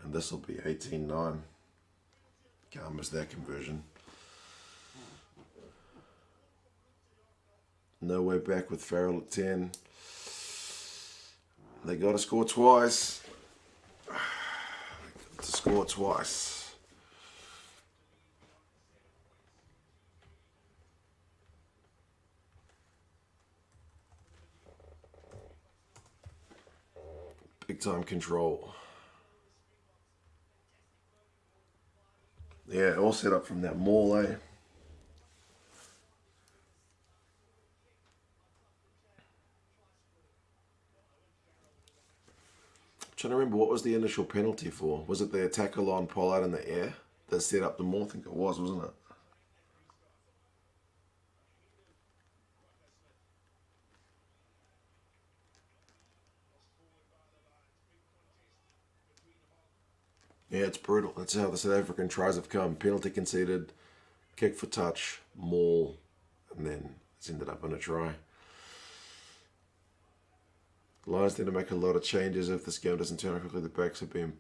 And this will be 18-9. Can't miss that conversion. No way back with Farrell at 10. They got to score twice. To score twice. Big time control. Yeah, all set up from that maul, eh? Trying to remember what was the initial penalty for. Was it the tackle on Pollard in the air that set up the maul? I think it was, wasn't it? Yeah, it's brutal. That's how the South African tries have come. Penalty conceded, kick for touch, maul, and then it's ended up in a try. The Lions need to make a lot of changes if this game doesn't turn out quickly. The backs have been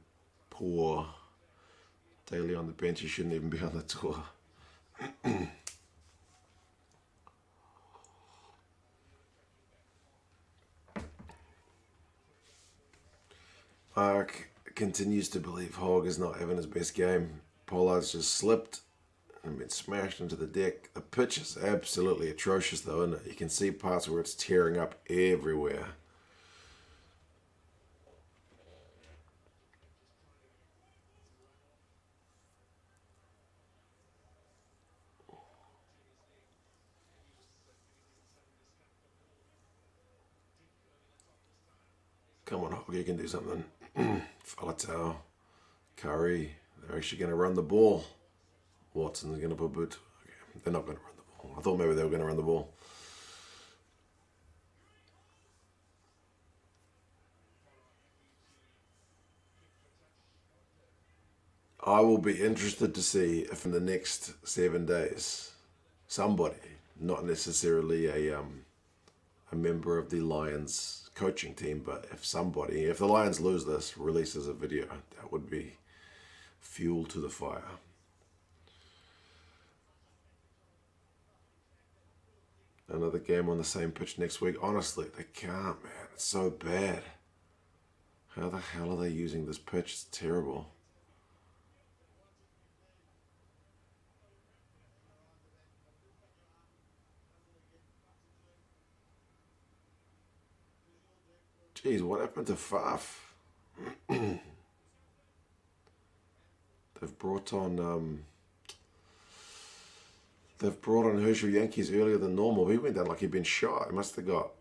poor. Daly on the bench, he shouldn't even be on the tour. Mark continues to believe Hogg is not having his best game. Pollard's just slipped and been smashed into the deck. The pitch is absolutely atrocious though, isn't it? You can see parts where it's tearing up everywhere. Come on, Hogg, you can do something. Falatau, Curry, they're actually going to run the ball. Watson's going to put boot. Okay, they're not going to run the ball. I thought maybe they were going to run the ball. I will be interested to see if in the next 7 days, somebody, not necessarily a member of the Lions coaching team, but if the Lions lose this, releases a video, that would be fuel to the fire. Another game on the same pitch next week. Honestly, they can't, man. It's so bad. How the hell are they using this pitch? It's terrible. Jeez, what happened to Faf? They've brought on Herschel Yankees earlier than normal. He went down like he'd been shot. He must have got.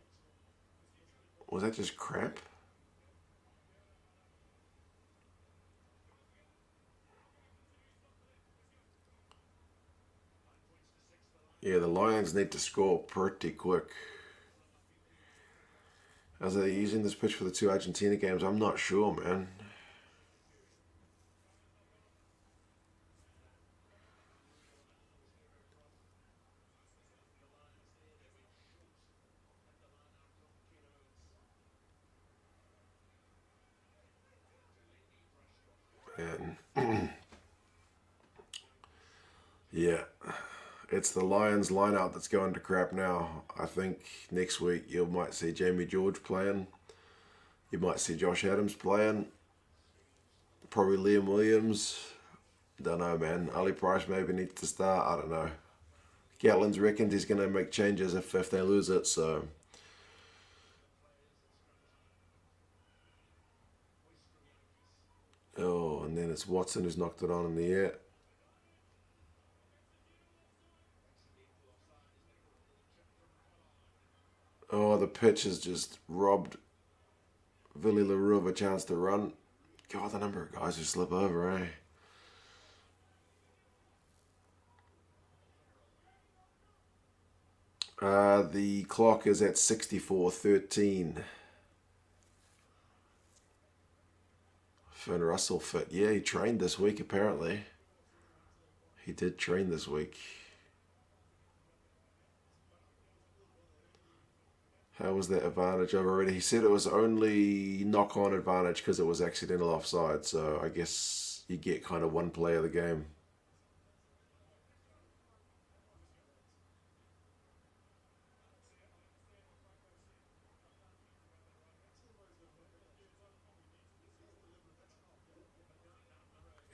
Was that just crap? Yeah, the Lions need to score pretty quick. As they're using this pitch for the two Argentina games, I'm not sure, man. And yeah, it's the Lions lineup that's going to crap now. I think next week you might see Jamie George playing. You might see Josh Adams playing. Probably Liam Williams. Don't know, man. Ali Price maybe needs to start. I don't know. Gatlin's reckons he's going to make changes if they lose it, so. Oh, and then it's Watson who's knocked it on in the air. Oh, the pitch has just robbed Villy LaRue of a chance to run. God, the number of guys who slip over, eh? The clock is at 64:13. Finn Russell fit. Yeah, he trained this week apparently. He did train this week. How was that advantage overrated? He said it was only knock-on advantage because it was accidental offside. So I guess you get kind of one play of the game.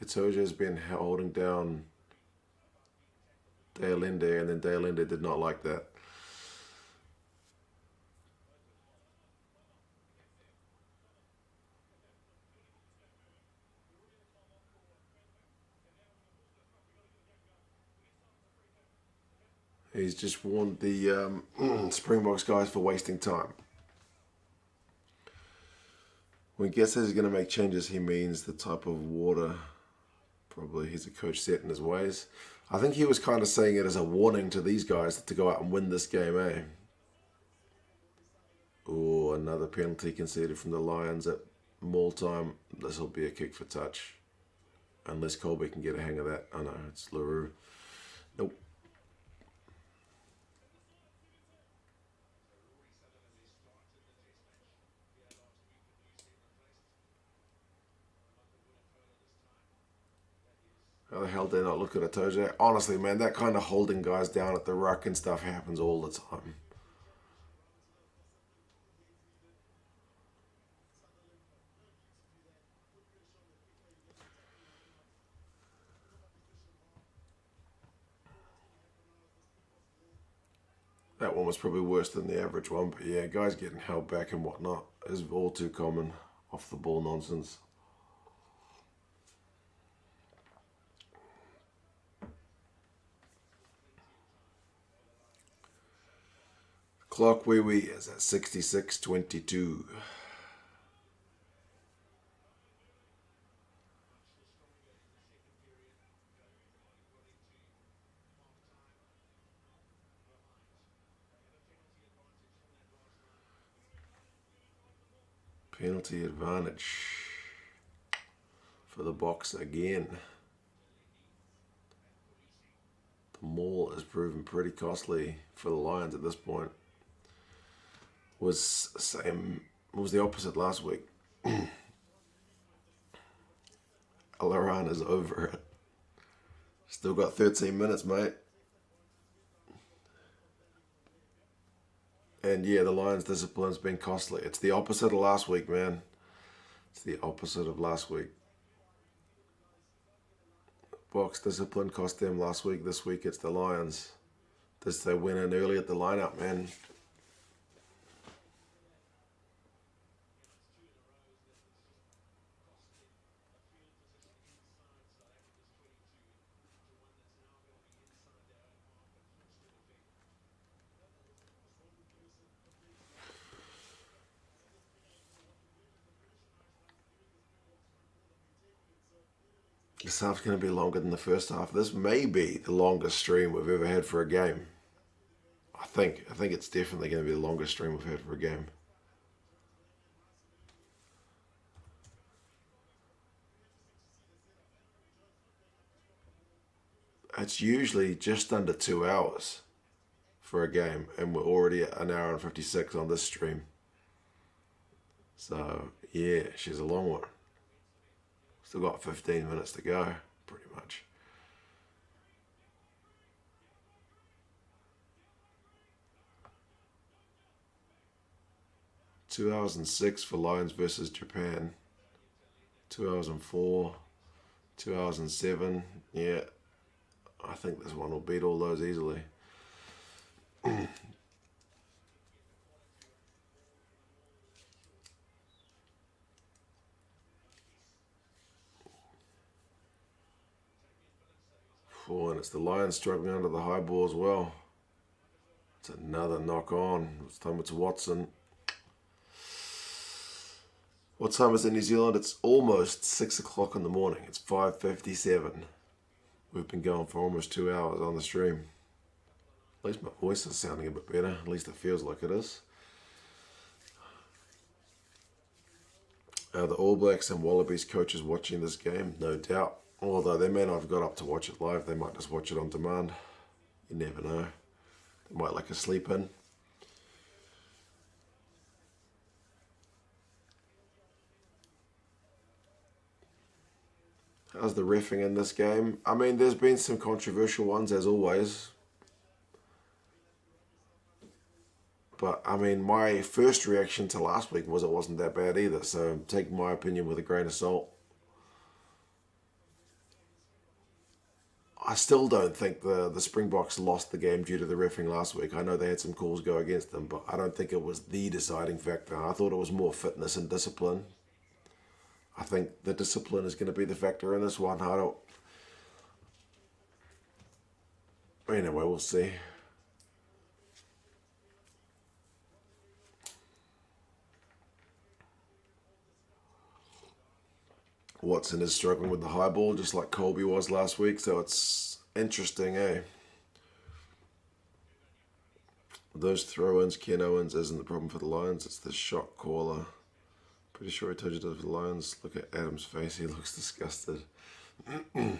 Itoja has been holding down Deolinde, and then Deolinde did not like that. He's just warned the Springboks guys for wasting time. When Guess says he's going to make changes, he means the type of water. Probably he's a coach set in his ways. I think he was kind of saying it as a warning to these guys to go out and win this game, eh? Oh, another penalty conceded from the Lions at maul time. This will be a kick for touch. Unless Colby can get a hang of that. Oh no, it's LaRue. Nope. How the hell did they not look at Itoje? Honestly, man, that kind of holding guys down at the ruck and stuff happens all the time. That one was probably worse than the average one, but yeah, guys getting held back and whatnot is all too common. Off the ball nonsense. Clock wee wee is at 66:22. Penalty advantage for the Boks again. The maul has proven pretty costly for the Lions at this point. Was same was the opposite last week. Alaran is over it. Still got 13 minutes, mate. And yeah, the Lions' discipline's been costly. It's the opposite of last week, man. It's the opposite of last week. Box discipline cost them last week. This week it's the Lions. They went in early at the lineup, man. This half's going to be longer than the first half. This may be the longest stream we've ever had for a game. I think it's definitely going to be the longest stream we've had for a game. It's usually just under 2 hours for a game, and we're already at an hour and 56 on this stream. So, yeah, she's a long one. Still got 15 minutes to go, pretty much. Two hours and 6 for Lions versus Japan. 2 hours and 4. 2 hours and 7. Yeah, I think this one will beat all those easily. And it's the Lions struggling under the high ball as well. It's another knock on. This time it's Watson. What time is it in New Zealand? It's almost 6 o'clock in the morning. It's 5:57. We've been going for almost 2 hours on the stream. At least my voice is sounding a bit better. At least it feels like it is. The All Blacks and Wallabies coaches watching this game, no doubt. Although they may not have got up to watch it live. They might just watch it on demand. You never know. They might like a sleep in. How's the reffing in this game? I mean, there's been some controversial ones as always. But, I mean, my first reaction to last week was it wasn't that bad either. So take my opinion with a grain of salt. I still don't think the Springboks lost the game due to the reffing last week. I know they had some calls go against them, but I don't think it was the deciding factor. I thought it was more fitness and discipline. I think the discipline is going to be the factor in this one. Anyway, we'll see. Watson is struggling with the high ball, just like Colby was last week, so it's interesting, eh? Those throw-ins, Ken Owens isn't the problem for the Lions, it's the shot caller. Pretty sure he told you to for the Lions. Look at Adam's face, he looks disgusted. The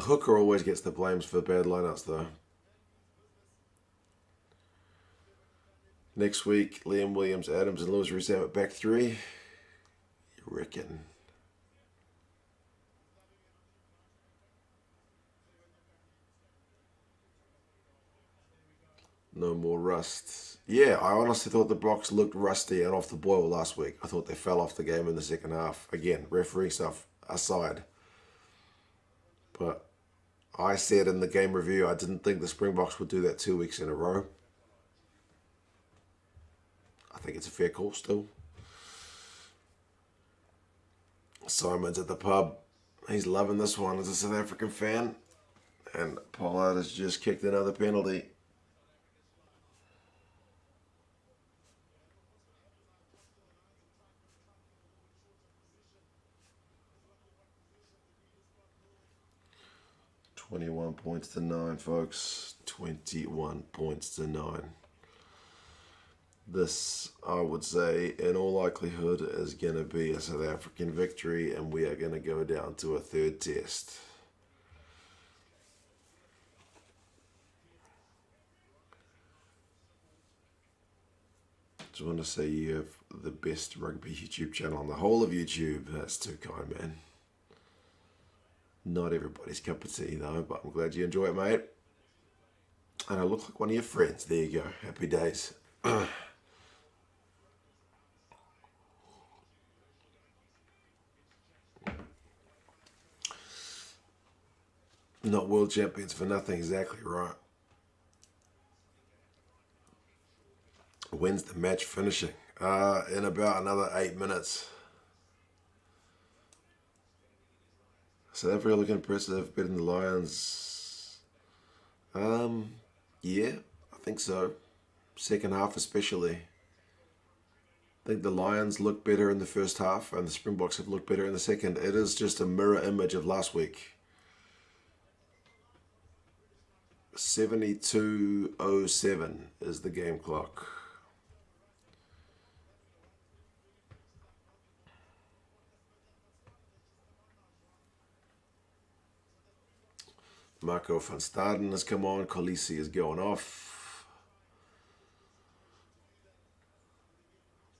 hooker always gets the blames for bad lineouts, though. Next week, Liam Williams, Adams, and Lewis Rees at back three. You reckon? No more rust. Yeah, I honestly thought the Blocks looked rusty and off the boil last week. I thought they fell off the game in the second half. Again, referee stuff aside. But I said in the game review I didn't think the Springboks would do that 2 weeks in a row. I think it's a fair call still. Simon's at the pub. He's loving this one as a South African fan. And Pollard has just kicked another penalty. $21 points to 9, folks. 21 points to 9. This, I would say, in all likelihood, is going to be a South African victory, and we are going to go down to a third test. Just want to say you have the best rugby YouTube channel on the whole of YouTube. That's too kind, man. Not everybody's cup of tea, though, but I'm glad you enjoy it, mate. And I look like one of your friends. There you go. Happy days. Not world champions for nothing, exactly right. When's the match finishing? In about another 8 minutes. South Africa looking impressive, beating the Lions. Yeah, I think so. Second half especially. I think the Lions look better in the first half and the Springboks have looked better in the second. It is just a mirror image of last week. 72:07 is the game clock. Marco van Staden has come on. Kolisi is going off.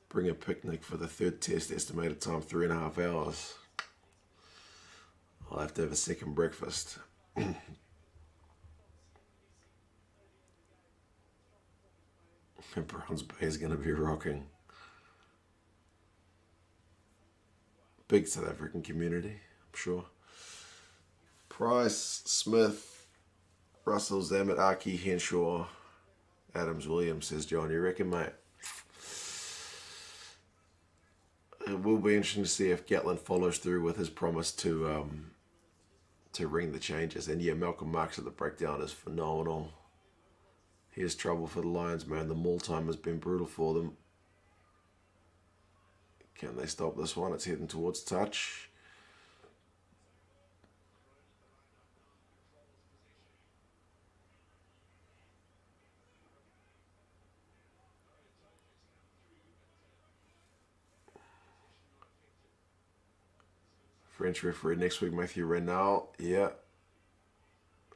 Bring a picnic for the third test. Estimated time 3.5 hours. I'll have to have a second breakfast. Browns Bay is going to be rocking. Big South African community, I'm sure. Price, Smith, Russell, Zamet, Aki, Henshaw, Adams, Williams, says John. You reckon, mate? It will be interesting to see if Gatland follows through with his promise to ring the changes. And yeah, Malcolm Marks at the breakdown is phenomenal. Here's trouble for the Lions, man. The maul time has been brutal for them. Can they stop this one? It's heading towards touch. French referee next week, Matthew Renault. Yeah.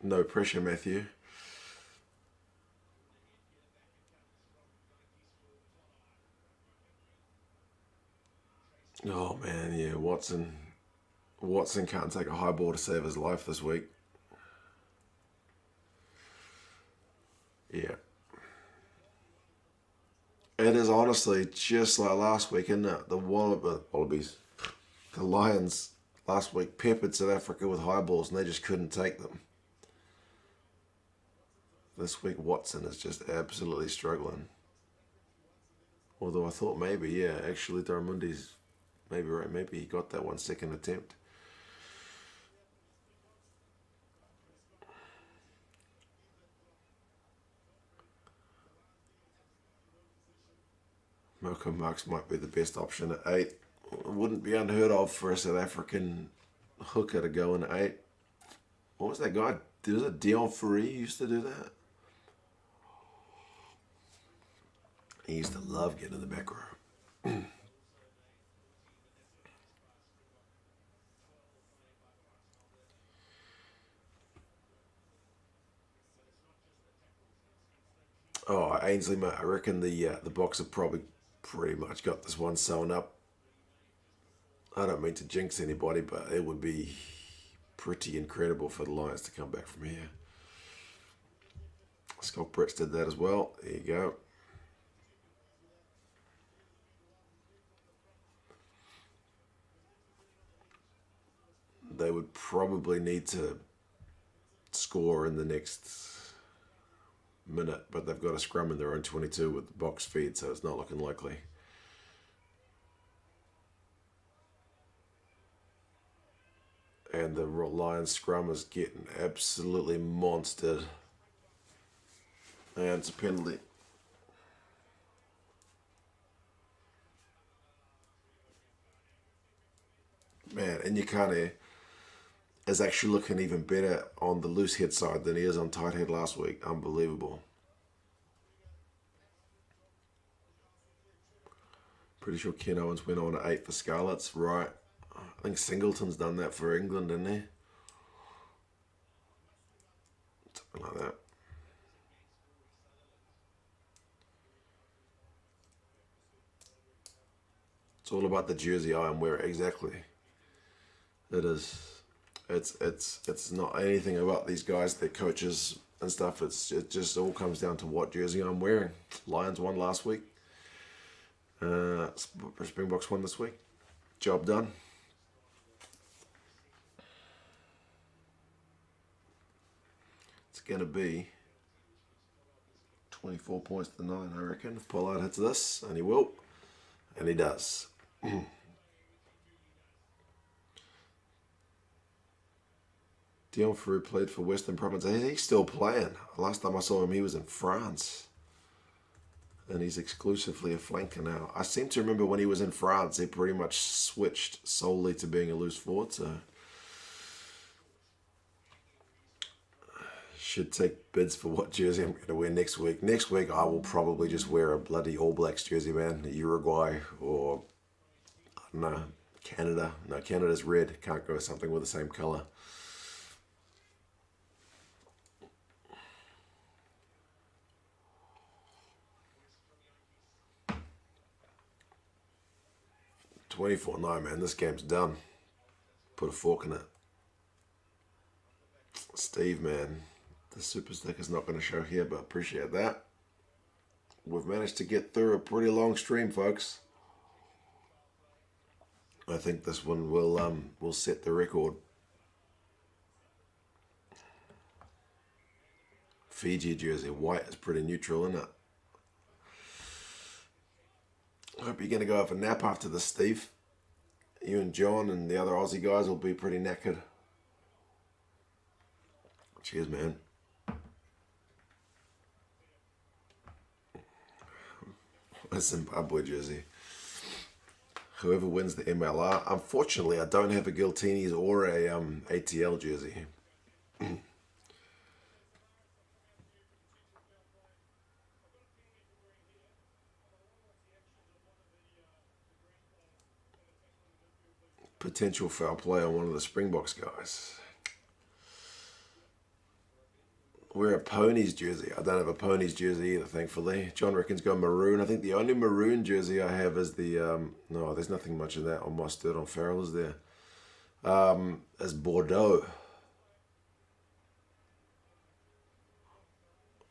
No pressure, Matthew. Oh man, yeah, Watson can't take a high ball to save his life this week. Yeah. It is honestly just like last week, isn't it? The Wallabies, the Lions last week peppered South Africa with high balls and they just couldn't take them. This week Watson is just absolutely struggling. Although I thought maybe, yeah, actually Daramundi's maybe right. Maybe he got that 1 second attempt. Malcolm Marks might be the best option at 8. It wouldn't be unheard of for a South African hooker to go in at 8. What was that guy? Was it Dion Fourie used to do that? He used to love getting in the back row. Oh, Ainsley, mate, I reckon the Box have probably pretty much got this one sewn up. I don't mean to jinx anybody, but it would be pretty incredible for the Lions to come back from here. Scott Brits did that as well. There you go. They would probably need to score in the next minute, but they've got a scrum in their own 22 with the box feed, so it's not looking likely. And the Lions scrum is getting absolutely monstered. And it's a penalty. Man, Inyakane is actually looking even better on the loose head side than he is on tight head last week. Unbelievable. Pretty sure Ken Owens went on at 8 for Scarlets, right? I think Singleton's done that for England, didn't he? Something like that. It's all about the jersey I am wearing. Exactly. It is. It's not anything about these guys, their coaches, and stuff. It just all comes down to what jersey I'm wearing. Lions won last week. Springboks won this week. Job done. It's going to be 24 points to 9, I reckon. If Pollard hits this, and he will, and he does. Dion Ferru played for Western Province. He's still playing. Last time I saw him, he was in France. And he's exclusively a flanker now. I seem to remember when he was in France, he pretty much switched solely to being a loose forward. So should take bids for what jersey I'm going to wear next week. Next week, I will probably just wear a bloody All Blacks jersey, man. Uruguay or, I don't know, Canada. No, Canada's red. Can't go with something with the same colour. $24-9, man. This game's done. Put a fork in it. Steve, man. The super stick is not going to show here, but appreciate that. We've managed to get through a pretty long stream, folks. I think this one will set the record. Fiji jersey, white is pretty neutral, isn't it? I hope you're going to go have a nap after this, Steve. You and John and the other Aussie guys will be pretty knackered. Cheers, man. A Zimbabwe jersey. Whoever wins the MLR. Unfortunately, I don't have a Giltinis or a ATL jersey. Potential foul play on one of the Springboks guys. Wear a Ponies jersey. I don't have a Ponies jersey either, thankfully. John reckons go maroon. I think the only maroon jersey I have is the... no, there's nothing much of that on Mustard on Farrell, is there? Is Bordeaux.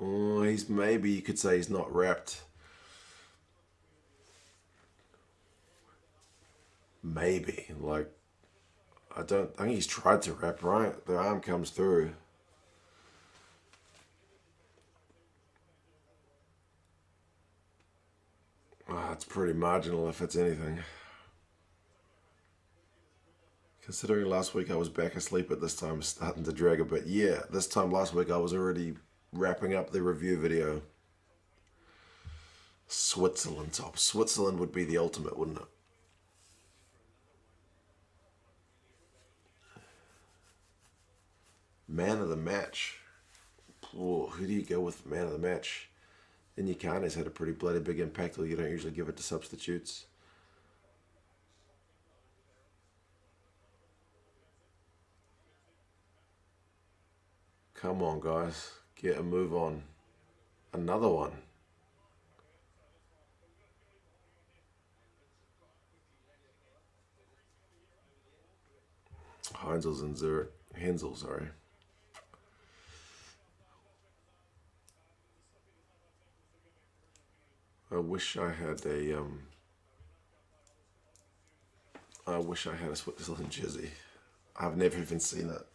Oh, maybe you could say he's not wrapped. Maybe. Like, I think he's tried to wrap, right? The arm comes through. Oh, it's pretty marginal if it's anything. Considering last week I was back asleep at this time, starting to drag a bit. Yeah, this time last week I was already wrapping up the review video. Switzerland top. Switzerland would be the ultimate, wouldn't it? Man of the match. Oh, who do you go with for man of the match? Inyakane's had a pretty bloody big impact, though you don't usually give it to substitutes. Come on, guys. Get a move on. Another one. Heinzel's and Zurich. Hensel, sorry. I wish I had a Switzerland jersey. I've never even seen it.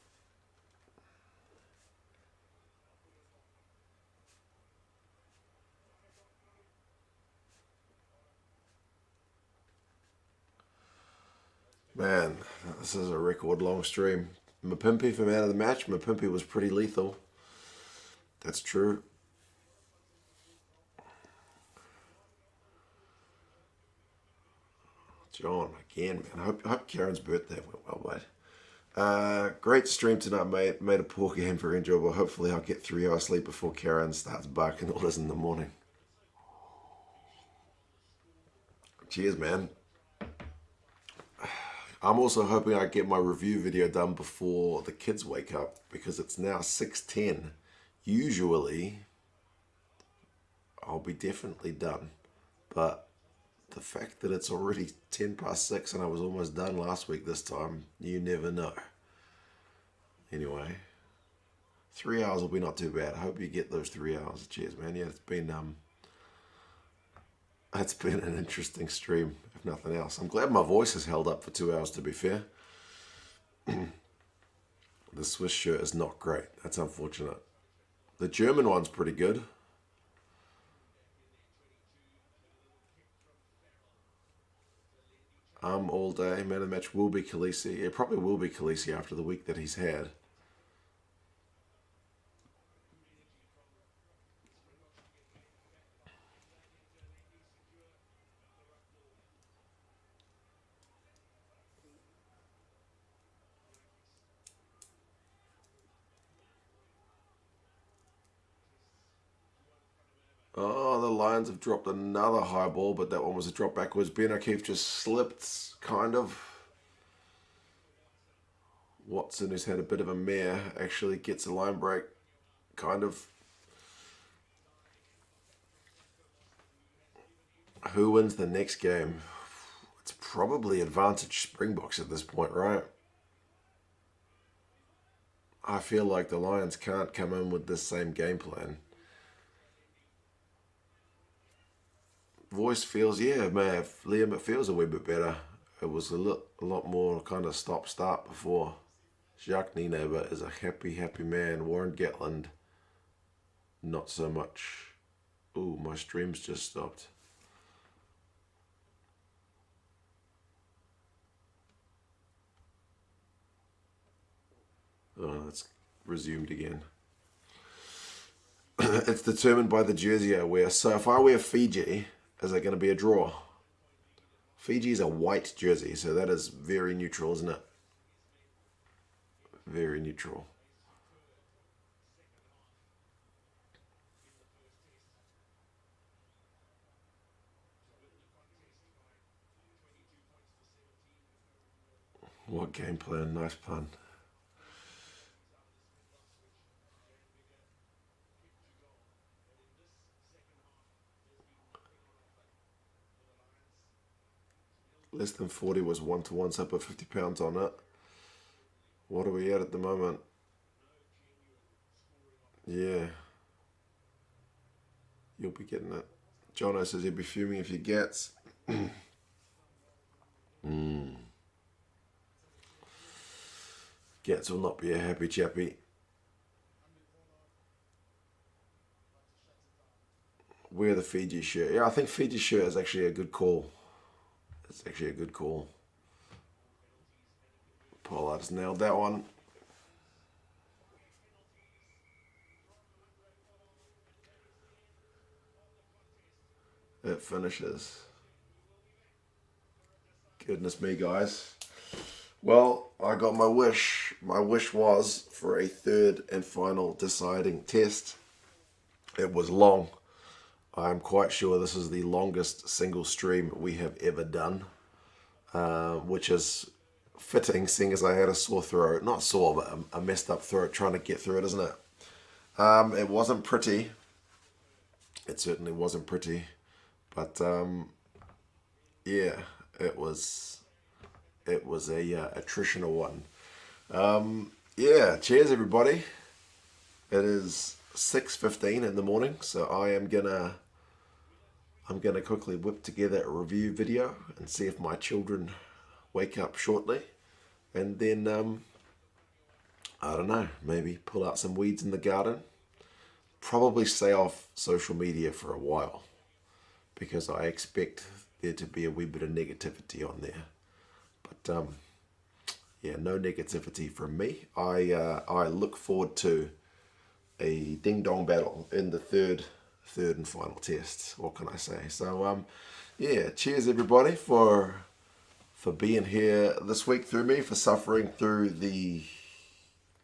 Man, this is a record long stream. Mapimpi for man of the match. Mapimpi was pretty lethal. That's true. John, again, man. I hope Karen's birthday went well, mate. Great stream tonight, mate. Made a poor game very enjoyable. Hopefully I'll get 3 hours sleep before Karen starts barking orders in the morning. Cheers, man. I'm also hoping I get my review video done before the kids wake up, because it's now 6:10. Usually, I'll be definitely done. But the fact that it's already 10 past 6 and I was almost done last week this time, you never know. Anyway, 3 hours will be not too bad. I hope you get those 3 hours. Cheers, man. Yeah, it's been an interesting stream, if nothing else. I'm glad my voice has held up for 2 hours, to be fair. The Swiss shirt is not great. That's unfortunate. The German one's pretty good. All day. Man of the match will be Khaleesi. It probably will be Khaleesi after the week that he's had. Oh, the Lions have dropped another high ball, but that one was a drop backwards. Ben O'Keefe just slipped, kind of. Watson, who's had a bit of a mare, actually gets a line break, kind of. Who wins the next game? It's probably advantage Springboks at this point, right? I feel like the Lions can't come in with this same game plan. Voice feels, yeah, man, Liam, it feels a wee bit better. It was a lot more kind of stop-start before. Jacques Nienaber is a happy, happy man. Warren Gatland, not so much. Ooh, my stream's just stopped. Oh, it's resumed again. It's determined by the jersey I wear. So if I wear Fiji, is it going to be a draw? Fiji is a white jersey, so that is very neutral, isn't it? Very neutral. What game plan? Nice pun. Less than 40 was 1-to-1, so I put £50 on it. What are we at the moment? Yeah. You'll be getting it. Jono says he'll be fuming if he gets. Gets will not be a happy chappy. Wear the Fiji shirt. Yeah, I think Fiji shirt is actually a good call. It's actually a good call. Pollard's nailed that one. It finishes. Goodness me, guys. Well, I got my wish. My wish was for a third and final deciding test. It was long. I'm quite sure this is the longest single stream we have ever done, which is fitting, seeing as I had a sore throat. Not sore, but a messed up throat trying to get through it, isn't it? It wasn't pretty. It certainly wasn't pretty. But, yeah, it was a attritional one. Yeah, cheers, everybody. It is 6:15 in the morning, so I'm gonna quickly whip together a review video and see if my children wake up shortly, and then I don't know, maybe pull out some weeds in the garden. Probably stay off social media for a while because I expect there to be a wee bit of negativity on there. But yeah, no negativity from me. I look forward to a ding dong battle in the third and final test. What can I say? So yeah, cheers everybody for being here this week through me, for suffering through the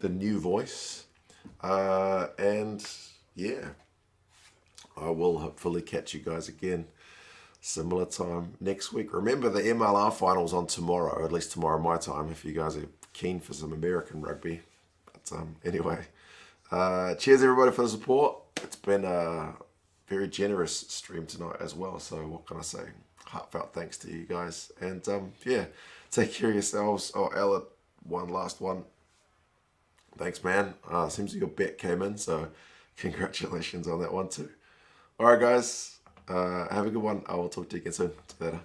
new voice, and yeah, I will hopefully catch you guys again similar time next week. Remember, the MLR finals on tomorrow, at least tomorrow my time, if you guys are keen for some American rugby. But anyway, cheers everybody for the support. It's been a very generous stream tonight as well, so what can I say? Heartfelt thanks to you guys, and yeah, take care of yourselves. Oh, Ella, one last one. Thanks, man. Seems like your bet came in, so congratulations on that one too. All right, guys. Have a good one. I will talk to you again soon. See you later.